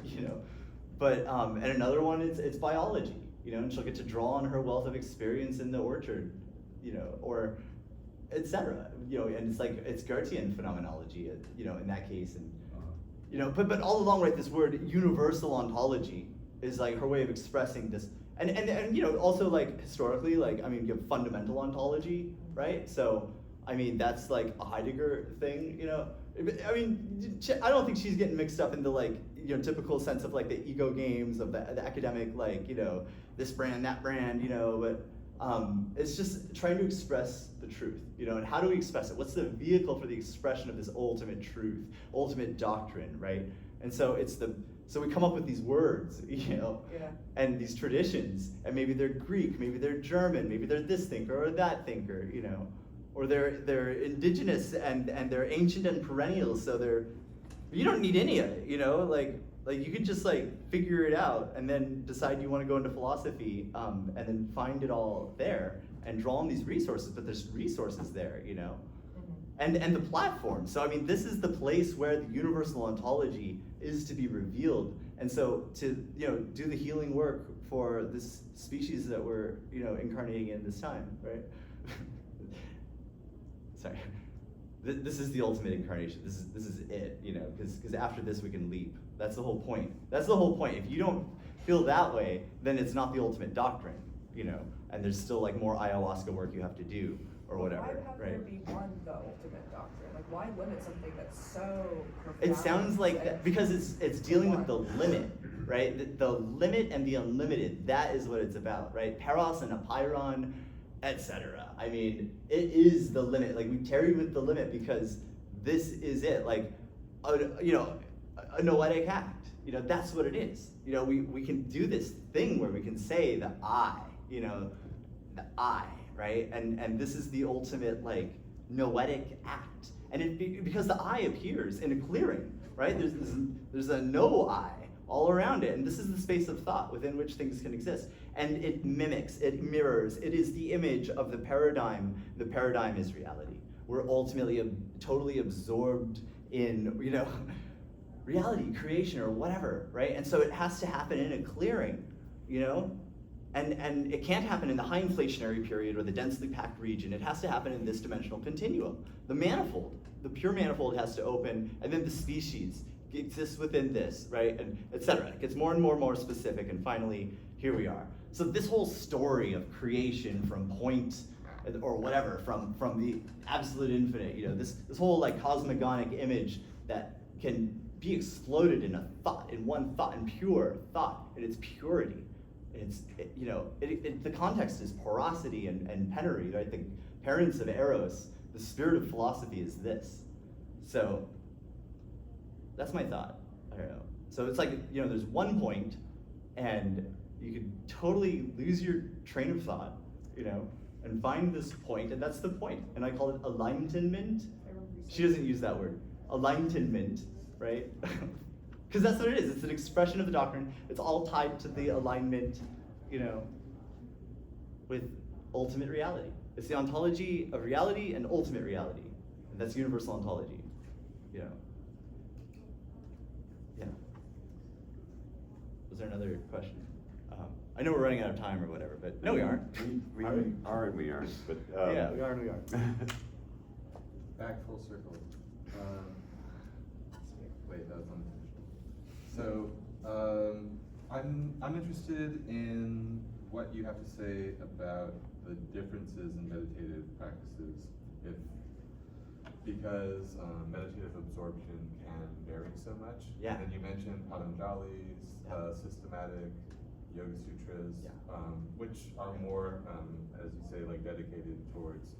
but, and another one, it's biology, and she'll get to draw on her wealth of experience in the orchard, or etc. And it's like, it's Goethean phenomenology, in that case, and, but all along, right, this word universal ontology is like her way of expressing this, and also like historically, like, I mean, you have fundamental ontology, right? So, I mean, that's like a Heidegger thing, I mean, I don't think she's getting mixed up in the like, typical sense of like the ego games of the academic, like, this brand, that brand, but it's just trying to express the truth, and how do we express it? What's the vehicle for the expression of this ultimate truth, ultimate doctrine, right? And so so we come up with these words, and these traditions, and maybe they're Greek, maybe they're German, maybe they're this thinker or that thinker, or they're indigenous and they're ancient and perennial, so you don't need any of it, like you could just like figure it out and then decide you want to go into philosophy, and then find it all there and draw on these resources, but there's resources there, and the platform. So I mean, this is the place where the universal ontology is to be revealed, and so to do the healing work for this species that we're incarnating in this time, right? Sorry. This is the ultimate incarnation. This is it, because after this we can leap. That's the whole point. That's the whole point. If you don't feel that way, then it's not the ultimate doctrine, and there's still like more ayahuasca work you have to do or whatever, Why have there right? be one the ultimate doctrine? Like, why limit something that's so profound? It sounds like that because it's dealing with the limit, right? The limit and the unlimited. That is what it's about, right? Paros and apeiron, etc. I mean, it is the limit. Like, we tarry with the limit because this is it. Like, a noetic act. That's what it is. We can do this thing where we can say the I. The I, right? And this is the ultimate like noetic act. And because the I appears in a clearing, right? There's a no I all around it, and this is the space of thought within which things can exist. And it mimics, it mirrors, it is the image of the paradigm. The paradigm is reality. We're ultimately totally absorbed in, reality, creation, or whatever, right? And so it has to happen in a clearing, and it can't happen in the high inflationary period or the densely packed region. It has to happen in this dimensional continuum. The manifold, the pure manifold has to open, and then the species exists within this, right? And et cetera. It gets more and more specific, and finally, here we are. So this whole story of creation from point, or whatever, from the absolute infinite, this whole like cosmogonic image that can be exploded in a thought, in one thought, in pure thought, in its purity. The context is porosity and penury, right? The parents of Eros, the spirit of philosophy is this. So that's my thought. I don't know. So it's like, there's one point, and you could totally lose your train of thought, and find this point, and that's the point. And I call it alignment. She doesn't use that word. Alignment, right? Because that's what it is. It's an expression of the doctrine. It's all tied to the alignment, with ultimate reality. It's the ontology of reality and ultimate reality. And that's universal ontology, Yeah. Was there another question? I know we're running out of time or whatever, but no, we aren't. We Are we? are and we aren't, but. Yeah, we are and we are. Back full circle. Wait, that was unofficial. So, I'm interested in what you have to say about the differences in meditative practices, because meditative absorption can vary so much. Yeah. And you mentioned Patanjali's systematic Yoga Sutras, which are more, as you say, like dedicated towards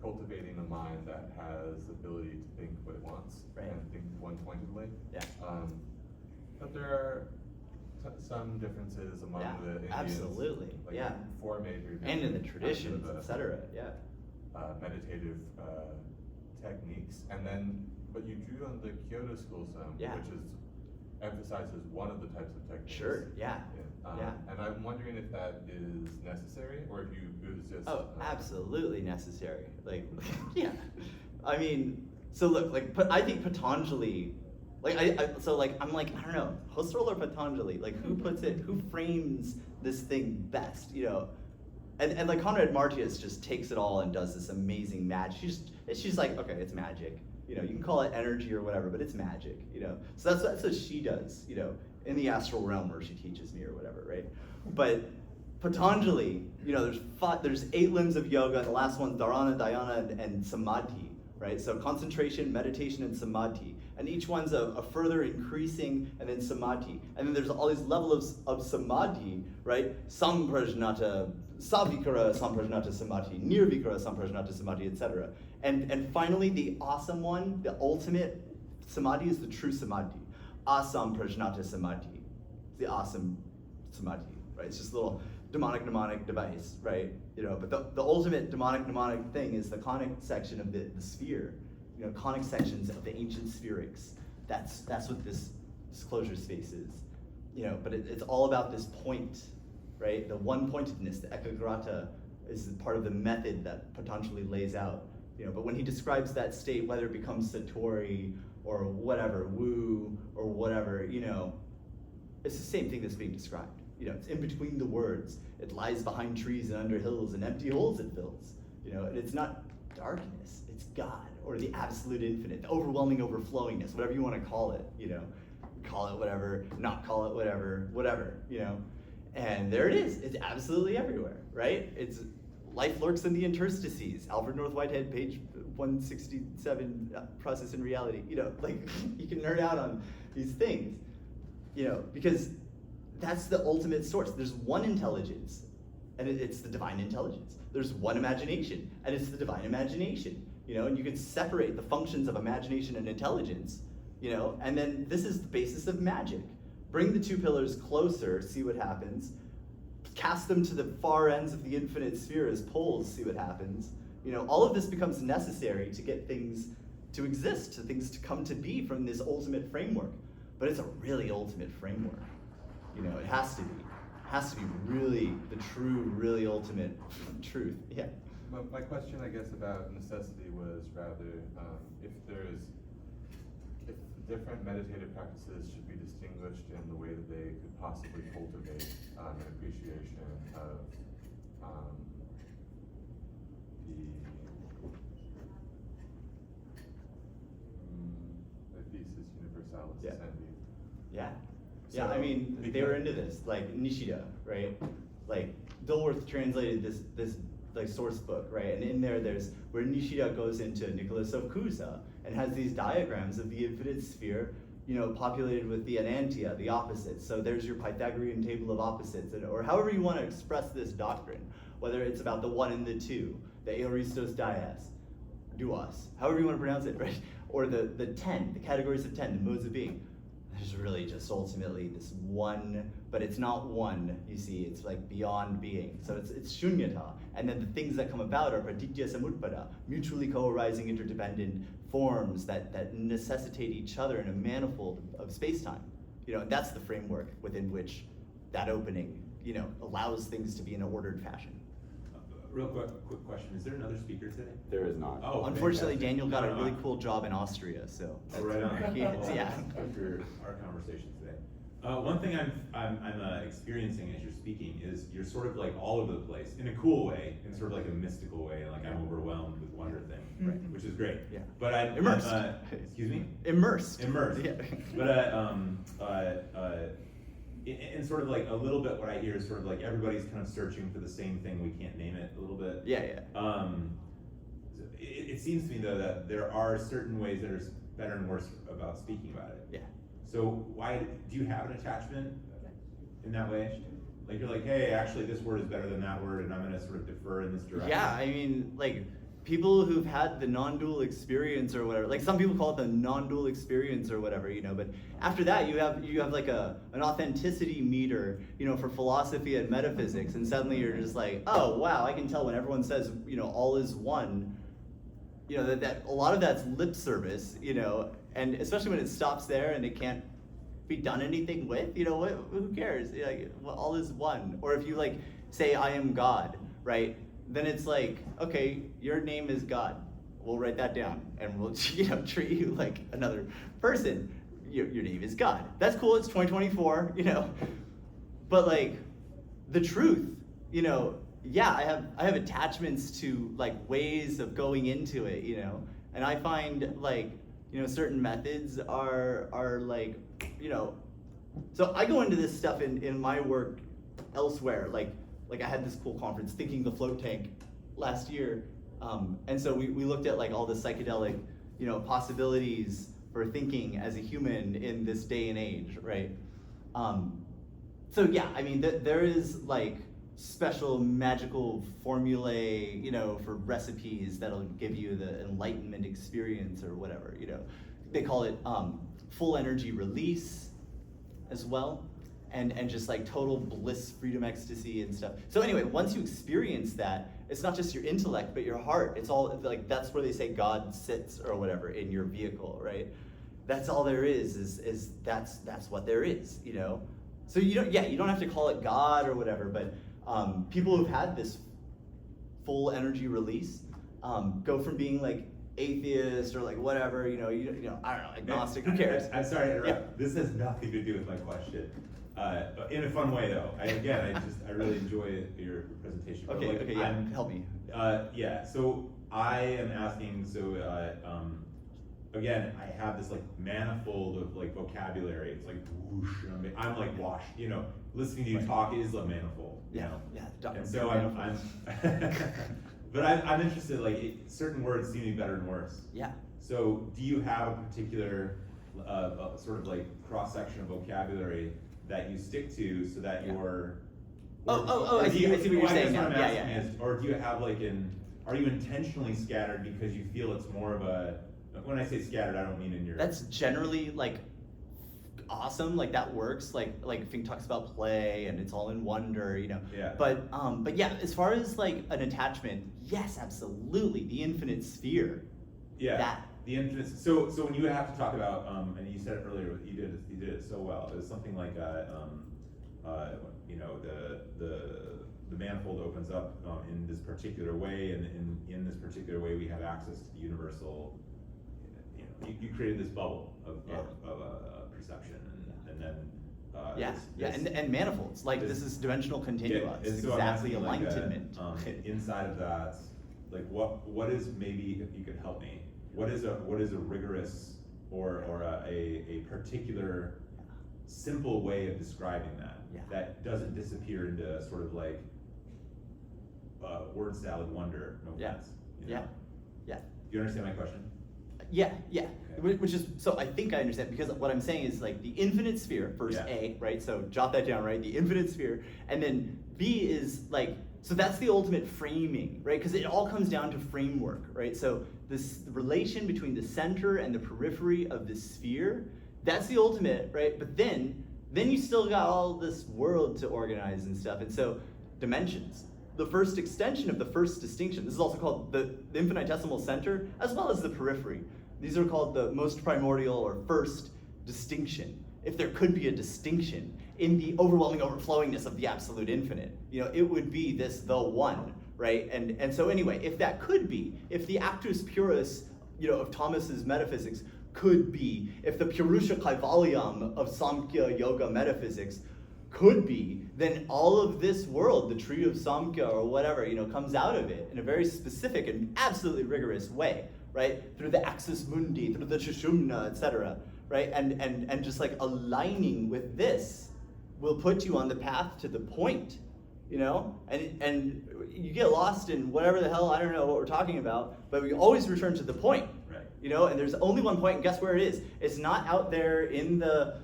cultivating a mind that has the ability to think what it wants, Right. and think one-pointedly. Yeah. But there are some differences among Yeah, the Indians. absolutely, Like yeah. four major. And in the different traditions, kinds of, etc. Yeah. meditative techniques, and then, but you drew on the Kyoto school some, Yeah. which is emphasizes one of the types of techniques. Sure, yeah. Yeah. And I'm wondering if that is necessary, or if it was just. Oh, absolutely necessary. Like, yeah. I mean, so look, like, I think Patanjali, like, I'm like, I don't know, Husserl or Patanjali, like, who frames this thing best, you know? And like Conrad-Martius just takes it all and does this amazing magic. She's like, okay, it's magic. You know, you can call it energy or whatever, but it's magic, you know? So that's what she does, you know, in the astral realm where she teaches me or whatever, right? But Patanjali, you know, there's 8 limbs of yoga, and the last one's dharana, dhyana, and samadhi, right? So concentration, meditation, and samadhi. And each one's a further increasing, and then samadhi. And then there's all these levels of samadhi, right? Samprajnata, savikara samprajnata samadhi, nirvikara samprajnata samadhi, etc. And finally, the awesome one, the ultimate samadhi is the true samadhi. Asamprajnata samadhi. It's the awesome samadhi, right? It's just a little mnemonic device, right? You know, but the ultimate mnemonic thing is the conic section of the sphere. You know, conic sections of the ancient spherics. That's what this disclosure space is. You know, but it's all about this point, right? The one-pointedness, the ekagrata, is part of the method that Patanjali lays out. You know, but when he describes that state, whether it becomes satori or whatever, wu or whatever, you know, it's the same thing that's being described. You know, it's in between the words. It lies behind trees and under hills and empty holes it fills. You know, and it's not darkness, it's God, or the absolute infinite, the overwhelming overflowingness, whatever you want to call it, you know. Call it whatever, not call it whatever, you know. And there it is. It's absolutely everywhere, right? It's life lurks in the interstices. Alfred North Whitehead, page 167, Process and Reality. You know, like, you can nerd out on these things, you know, because that's the ultimate source. There's one intelligence, and it's the divine intelligence. There's one imagination, and it's the divine imagination, you know, and you can separate the functions of imagination and intelligence, you know, and then this is the basis of magic. Bring the two pillars closer, see what happens. Cast them to the far ends of the infinite sphere as poles, see what happens. You know, all of this becomes necessary to get things to exist, to things to come to be from this ultimate framework. But it's a really ultimate framework. You know, it has to be. It has to be really the true, really ultimate truth. Yeah. But my question, I guess, about necessity was rather if different meditative practices should be distinguished in the way that they could possibly cultivate an appreciation of the thesis universalis Yeah. essendi. Yeah. Yeah, So, I mean, they because- were into this, like Nishida, right? Like, Dilworth translated this like source book, right? And in there's where Nishida goes into Nicholas of Cusa and has these diagrams of the infinite sphere, you know, populated with the enantia, the opposites. So there's your Pythagorean table of opposites, or however you want to express this doctrine, whether it's about the one and the two, the aoristos dias, duos, however you want to pronounce it, right? Or the 10, the categories of 10, the modes of being. There's really just ultimately this one, but it's not one, you see, it's like beyond being. So it's shunyata, and then the things that come about are pratitya samutpada, mutually co-arising interdependent forms that necessitate each other in a manifold of space-time. You know, and that's the framework within which that opening, you know, allows things to be in an ordered fashion. Real quick question, is there another speaker today? There is not. Oh, Unfortunately, fantastic. Daniel got a No, no, really no. cool job in Austria, so. Right on. Yeah. After our conversation today. One thing I'm experiencing as you're speaking is you're sort of like all over the place in a cool way, in sort of like a mystical way, like I'm overwhelmed with wonder thing, Right. which is great. Yeah. But I'm Immersed. Excuse me. Immersed. Immersed. Yeah. But and sort of like a little bit what I hear is sort of like everybody's kind of searching for the same thing. We can't name it a little bit. Yeah. It seems to me though that there are certain ways that are better and worse about speaking about it. Yeah. So why do you have an attachment in that way? Like you're like, hey, actually this word is better than that word, and I'm gonna sort of defer in this direction. Yeah, I mean, like, people who've had the non-dual experience or whatever, like some people call it the non-dual experience or whatever, but after that you have like an authenticity meter, for philosophy and metaphysics, and suddenly you're just like, oh wow, I can tell when everyone says, all is one, that a lot of that's lip service, and especially when it stops there and it can't be done anything with, who cares? Well, all is one. Or if you say I am God, right? Then it's like, okay, your name is God. We'll write that down, and we'll treat you like another person. Your name is God. That's cool. It's 2024, But the truth, yeah, I have attachments to ways of going into it, and I find certain methods are so I go into this stuff in my work elsewhere, like I had this cool conference, Thinking the Float Tank, last year, and so we looked at all the psychedelic, possibilities for thinking as a human in this day and age, right? So yeah, I mean, there is special magical formulae, for recipes that'll give you the enlightenment experience or whatever, They call it full energy release as well. And just total bliss, freedom, ecstasy and stuff. So anyway, once you experience that, it's not just your intellect, but your heart. It's all that's where they say God sits or whatever in your vehicle, right? That's all there is that's what there is, So you don't have to call it God or whatever, but people who've had this full energy release go from being atheist or whatever, I don't know, agnostic, who cares? I'm sorry to interrupt. Yeah. This has nothing to do with my question. In a fun way though. I really enjoy your presentation. But Okay, yeah, help me. Yeah, so I am asking, again, I have this manifold of vocabulary. It's whoosh, I'm washed, listening to you talk is a manifold. Yeah, And so I'm but I'm interested, certain words seem to be better than worse. Yeah. So do you have a particular sort of cross-section of vocabulary that you stick to so that you're... I see what you're saying now. Yeah. Or do you have are you intentionally scattered because you feel it's more of a... When I say scattered, I don't mean in your... That's generally awesome, that works, Fink talks about play and it's all in wonder, Yeah. But yeah, as far as an attachment, yes, absolutely, the infinite sphere. Yeah. That. The infinite. So when you have to talk about, and you said it earlier, you did it so well. It was something like, the manifold opens up in this particular way, and in this particular way we have access to the universal. You created this bubble of perception, and then and manifolds. This is dimensional continua. It's so exactly I'm asking, enlightenment. Inside of that, what is, maybe if you could help me, what is a rigorous or a particular simple way of describing that doesn't disappear into sort of word salad wonder? No offense. Yeah. Do you understand my question? Yeah. Okay. Which is, so I think I understand, because what I'm saying is the infinite sphere, first A, right? So jot that down, right? The infinite sphere, and then B is so that's the ultimate framing, right? Because it all comes down to framework, right? So this relation between the center and the periphery of the sphere, that's the ultimate, right? But then you still got all this world to organize and stuff, and so dimensions. The first extension of the first distinction. This is also called the infinitesimal center, as well as the periphery. These are called the most primordial or first distinction. If there could be a distinction in the overwhelming overflowingness of the absolute infinite, it would be the one, right? And so anyway, if that could be, if the actus purus, of Thomas's metaphysics could be, if the Purusha Kaivalyam of Samkhya Yoga metaphysics could be, then all of this world, the tree of Samkhya or whatever, comes out of it in a very specific and absolutely rigorous way, right? Through the axis mundi, through the Sushumna, etc., right? And just aligning with this will put you on the path to the point, and you get lost in whatever the hell, I don't know what we're talking about, but we always return to the point, right? And there's only one point, and guess where it is? It's not out there in the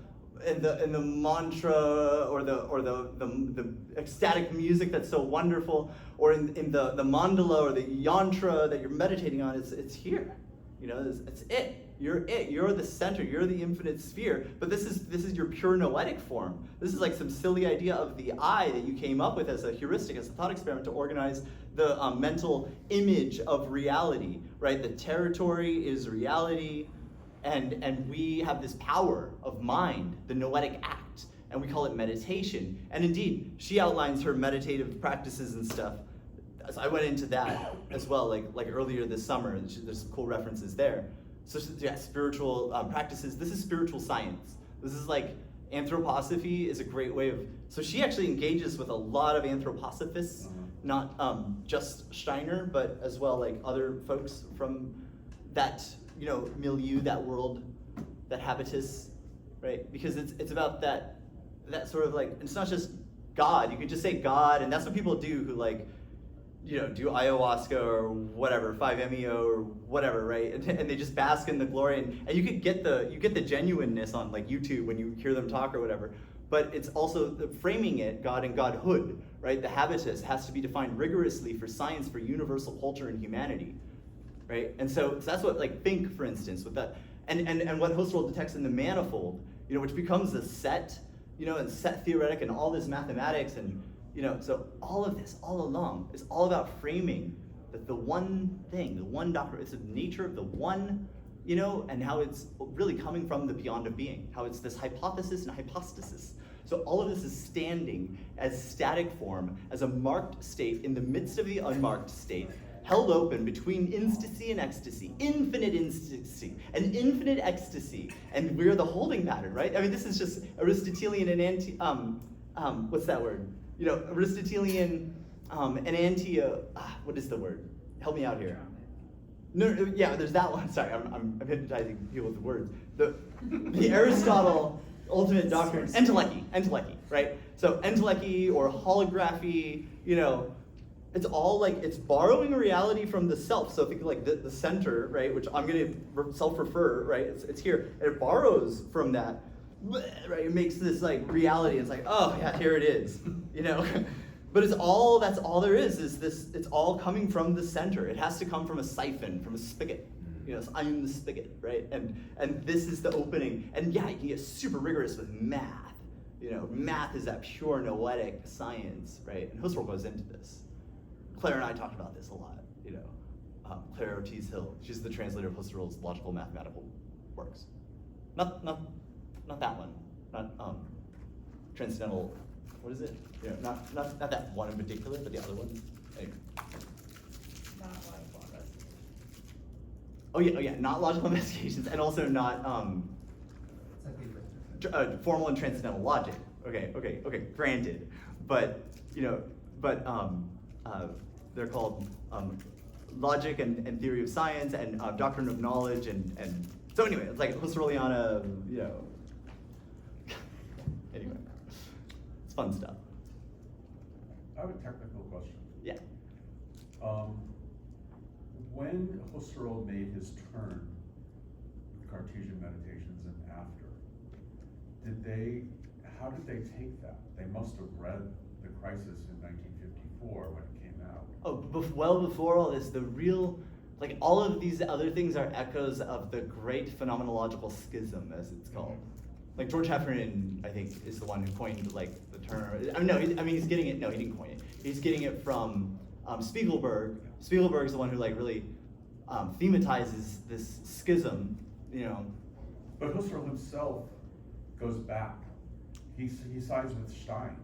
in the mantra or the ecstatic music that's so wonderful, or in the mandala or the yantra that you're meditating on, it's here. You know, it's it. You're it. You're the center. You're the infinite sphere. But this is your pure noetic form. This is like some silly idea of the I that you came up with as a heuristic, as a thought experiment to organize the mental image of reality, right? The territory is reality, and we have this power of mind, the noetic act, and we call it meditation. And indeed, she outlines her meditative practices and stuff. So I went into that as well, like earlier this summer. There's some cool references there. So yeah, spiritual practices. This is spiritual science. This is like anthroposophy is a great way of. So she actually engages with a lot of anthroposophists, not just Steiner, but as well like other folks from that milieu, that world, that habitus, right? Because it's about that sort of like, it's not just God. You could just say God, and that's what people do who like. Do ayahuasca or whatever, 5-MeO or whatever, right? And they just bask in the glory, and you get the genuineness on like YouTube when you hear them talk or whatever. But it's also framing it, God and Godhood, right? The habitus has to be defined rigorously for science, for universal culture and humanity, right? And so that's what like think, for instance, with that, and what Husserl detects in the manifold, which becomes the set, and set theoretic and all this mathematics and. So all of this, all along, is all about framing that the one thing, the one doctrine, it's the nature of the one, and how it's really coming from the beyond of being, how it's this hypothesis and hypostasis. So all of this is standing as static form, as a marked state in the midst of the unmarked state, held open between instacy and ecstasy, infinite instacy and infinite ecstasy, and we're the holding pattern, right? I mean, this is just Aristotelian and what's that word? Aristotelian and what is the word? Help me out here. No, yeah, there's that one. Sorry, I'm hypnotizing people with the words. The Aristotle ultimate doctrine, entelechy, right? So entelechy or holography, it's all like, it's borrowing a reality from the self. So think like the center, right, which I'm going to self-refer, right? It's here. And it borrows from that. Right, it makes this like reality. It's like, oh yeah, here it is, But that's all there is this. It's all coming from the center. It has to come from a siphon, from a spigot. So I'm the spigot, right? And this is the opening. And yeah, you can get super rigorous with math. Math is that pure noetic science, right? And Husserl goes into this. Claire and I talked about this a lot. Claire Ortiz Hill. She's the translator of Husserl's logical mathematical works. Not that one, not transcendental. What is it? Not that one in particular, but the other one. Anyway. Not logical investigations. Oh yeah, not logical investigations, and also not formal and transcendental logic. Okay, granted, but they're called logic and theory of science and doctrine of knowledge and so anyway, it's like Husserliana, Anyway, it's fun stuff. I have a technical question. Yeah. When Husserl made his turn, Cartesian meditations and after, how did they take that? They must have read The Crisis in 1954 when it came out. Oh, well before all this, the real, like all of these other things are echoes of the great phenomenological schism, as it's called. Like George Heffernan, I think, is the one who coined like the term. He's getting it. No, he didn't coin it. He's getting it from Spiegelberg. Spiegelberg is the one who like really thematizes this schism. But Husserl himself goes back. He sides with Stein.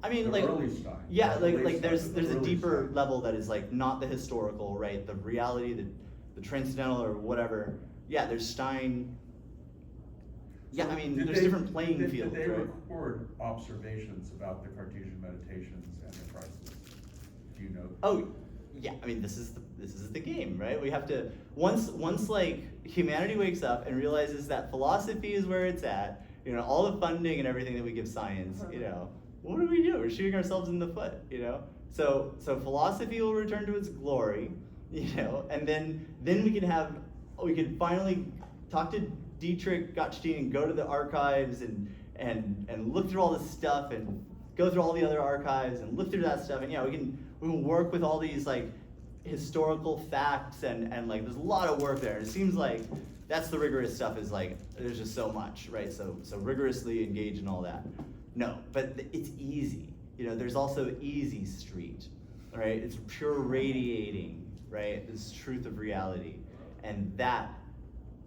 I mean, the like early Stein. yeah, Not the like late there's Stein, but a the early deeper Stein. level that is like not the historical, right? The reality, the transcendental or whatever. Yeah, there's Stein. Yeah, I mean, there's different playing fields. Did they right? record observations about the Cartesian meditations and the crisis? Do you know? Oh, yeah. I mean, this is the game, right? We have to once like humanity wakes up and realizes that philosophy is where it's at. All the funding and everything that we give science. What do we do? We're shooting ourselves in the foot. So philosophy will return to its glory. And then we can finally talk to Dietrich Gottstein and go to the archives and and look through all this stuff and go through all the other archives and look through that stuff, and yeah, we can work with all these like historical facts and like there's a lot of work there. It seems like that's the rigorous stuff, is like there's just so much, right? So rigorously engage in all that. No, but it's easy. There's also easy street, right? It's pure radiating, right? This truth of reality, and that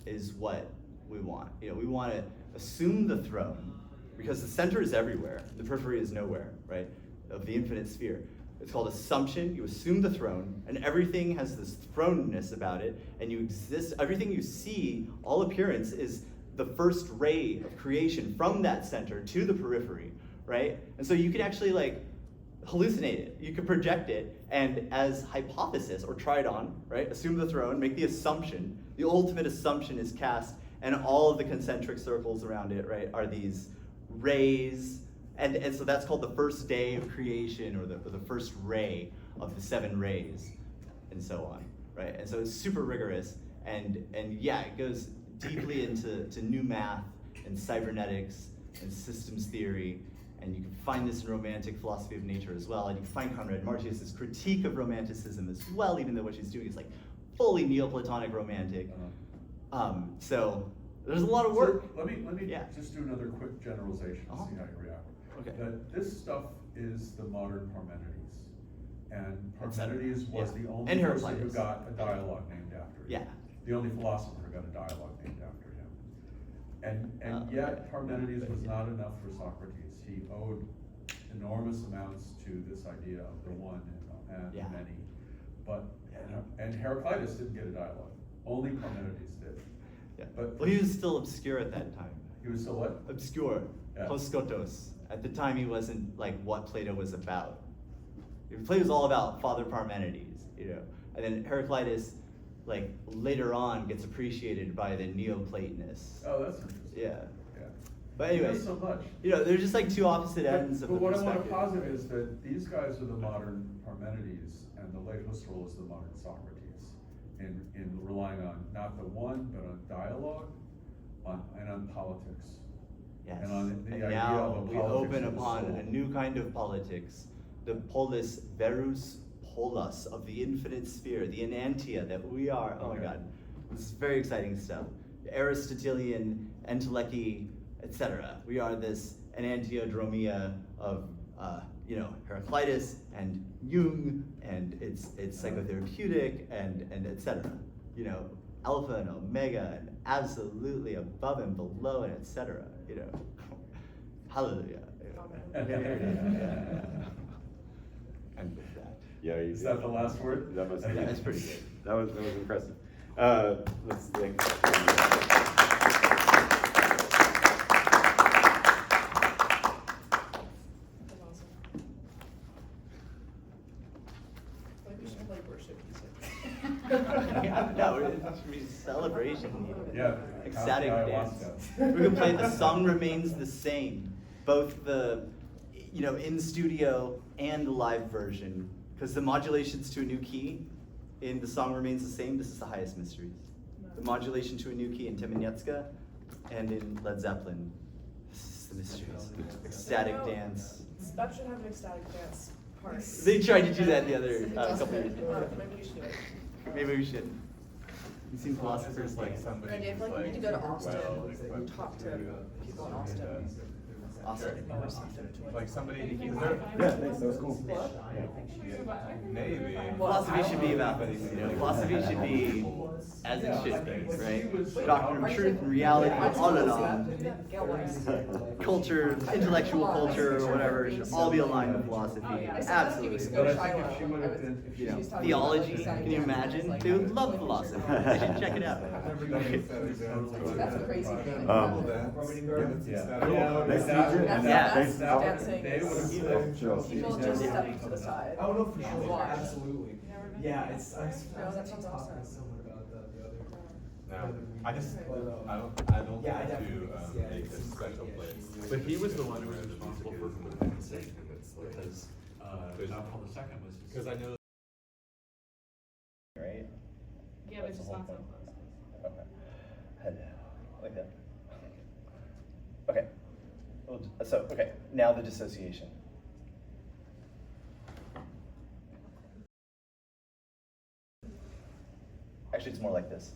is what we want. We want to assume the throne, because the center is everywhere, the periphery is nowhere, right? Of the infinite sphere. It's called assumption. You assume the throne, and everything has this throneness about it, and you exist. Everything you see, all appearance, is the first ray of creation from that center to the periphery, right? And so you can actually like hallucinate it. You can project it, and as hypothesis, or try it on, right? Assume the throne, make the assumption. The ultimate assumption is cast, and all of the concentric circles around it, right, are these rays. And so that's called the first day of creation, or the first ray of the 7 rays, and so on, right? And so it's super rigorous, and yeah, it goes deeply into new math and cybernetics and systems theory, and you can find this in romantic philosophy of nature as well, and you can find Conrad-Martius' critique of romanticism as well, even though what she's doing is like fully Neoplatonic romantic. So there's a lot of work. So let me Yeah. just do another quick generalization, see how you react. Okay. That this stuff is the modern Parmenides, and Etc. Parmenides was Yeah. the only And person who Heraclitus. got a dialogue named after him. Yeah. The only philosopher who got a dialogue named after him. And yet Parmenides was not enough for Socrates. He owed enormous amounts to this idea of the one and Yeah. many. But and Heraclitus didn't get a dialogue. Only Parmenides did. Yeah. But Well, he was still obscure at that time. he was still what? Obscure. Yeah. Poskotos. At the time, he wasn't like what Plato was about. Plato was all about Father Parmenides, and then Heraclitus, like later on, gets appreciated by the Neoplatonists. Oh, that's interesting. Yeah. Yeah. But anyway, There's so much. They're just like two opposite ends of But the what I want to perspective. posit is that these guys are the modern Parmenides, and the late Husserl is the modern Socrates, in relying on not the one, but on dialogue, and on politics. Yes. And on the And idea now of a we politics open of the upon soul. a new kind of politics, the polis verus polis of the infinite sphere, the enantia that we are. Oh my Okay. God, this is very exciting stuff. The Aristotelian entelechy, etc. We are this enantiodromia of Heraclitus and Jung, and it's psychotherapeutic and etc. Alpha and omega, and absolutely above and below, and etc. Hallelujah. And with that, Yeah, Is that the last word? That must be. Yeah, that's pretty good. That was impressive. Let's thank. No, it should be celebration. Yeah. Ecstatic Ayahuasca. dance. We can play The Song Remains the Same, both the in studio and the live version, because the modulations to a new key in The Song Remains the Same, this is the highest mysteries. The modulation to a new key in Temeniecka and in Led Zeppelin, this is the mysteries. Ecstatic dance. That should have an ecstatic dance part. They tried to do that the other couple years ago. Maybe we should do it. Maybe we should. You've seen philosophers like somebody. And Dave, like, we need to go to Austin and talk to people in Austin. Austin. Like somebody, is there? Yeah, thanks. That was cool. Maybe. Philosophy should be about this, philosophy should be as it should be, right? Doctrine of truth and reality, on and on. Culture, intellectual culture, or whatever, should all be aligned with philosophy. Absolutely. But I think if she would have been, Theology, can you imagine? They would love philosophy. They should check it out. That's a crazy thing. yeah. Nice to meet you. And, Yeah. thanks. Dancing. They would have. Sure. People just step to the side. Oh, no, for and sure, watch. absolutely. Yeah, it's, I was No, that actually sounds talking awesome. to someone about the other. No, I just, I don't Yeah, I want definitely, to yeah, make it's a special yeah, place. it's- But he was the one who was responsible for compensation, and it's like, Because, John Paul II was. because I know. Right? Yeah, but That's just the whole not so point. close. Okay. Hello. Like that. Okay. now the dissociation. Actually, it's more like this.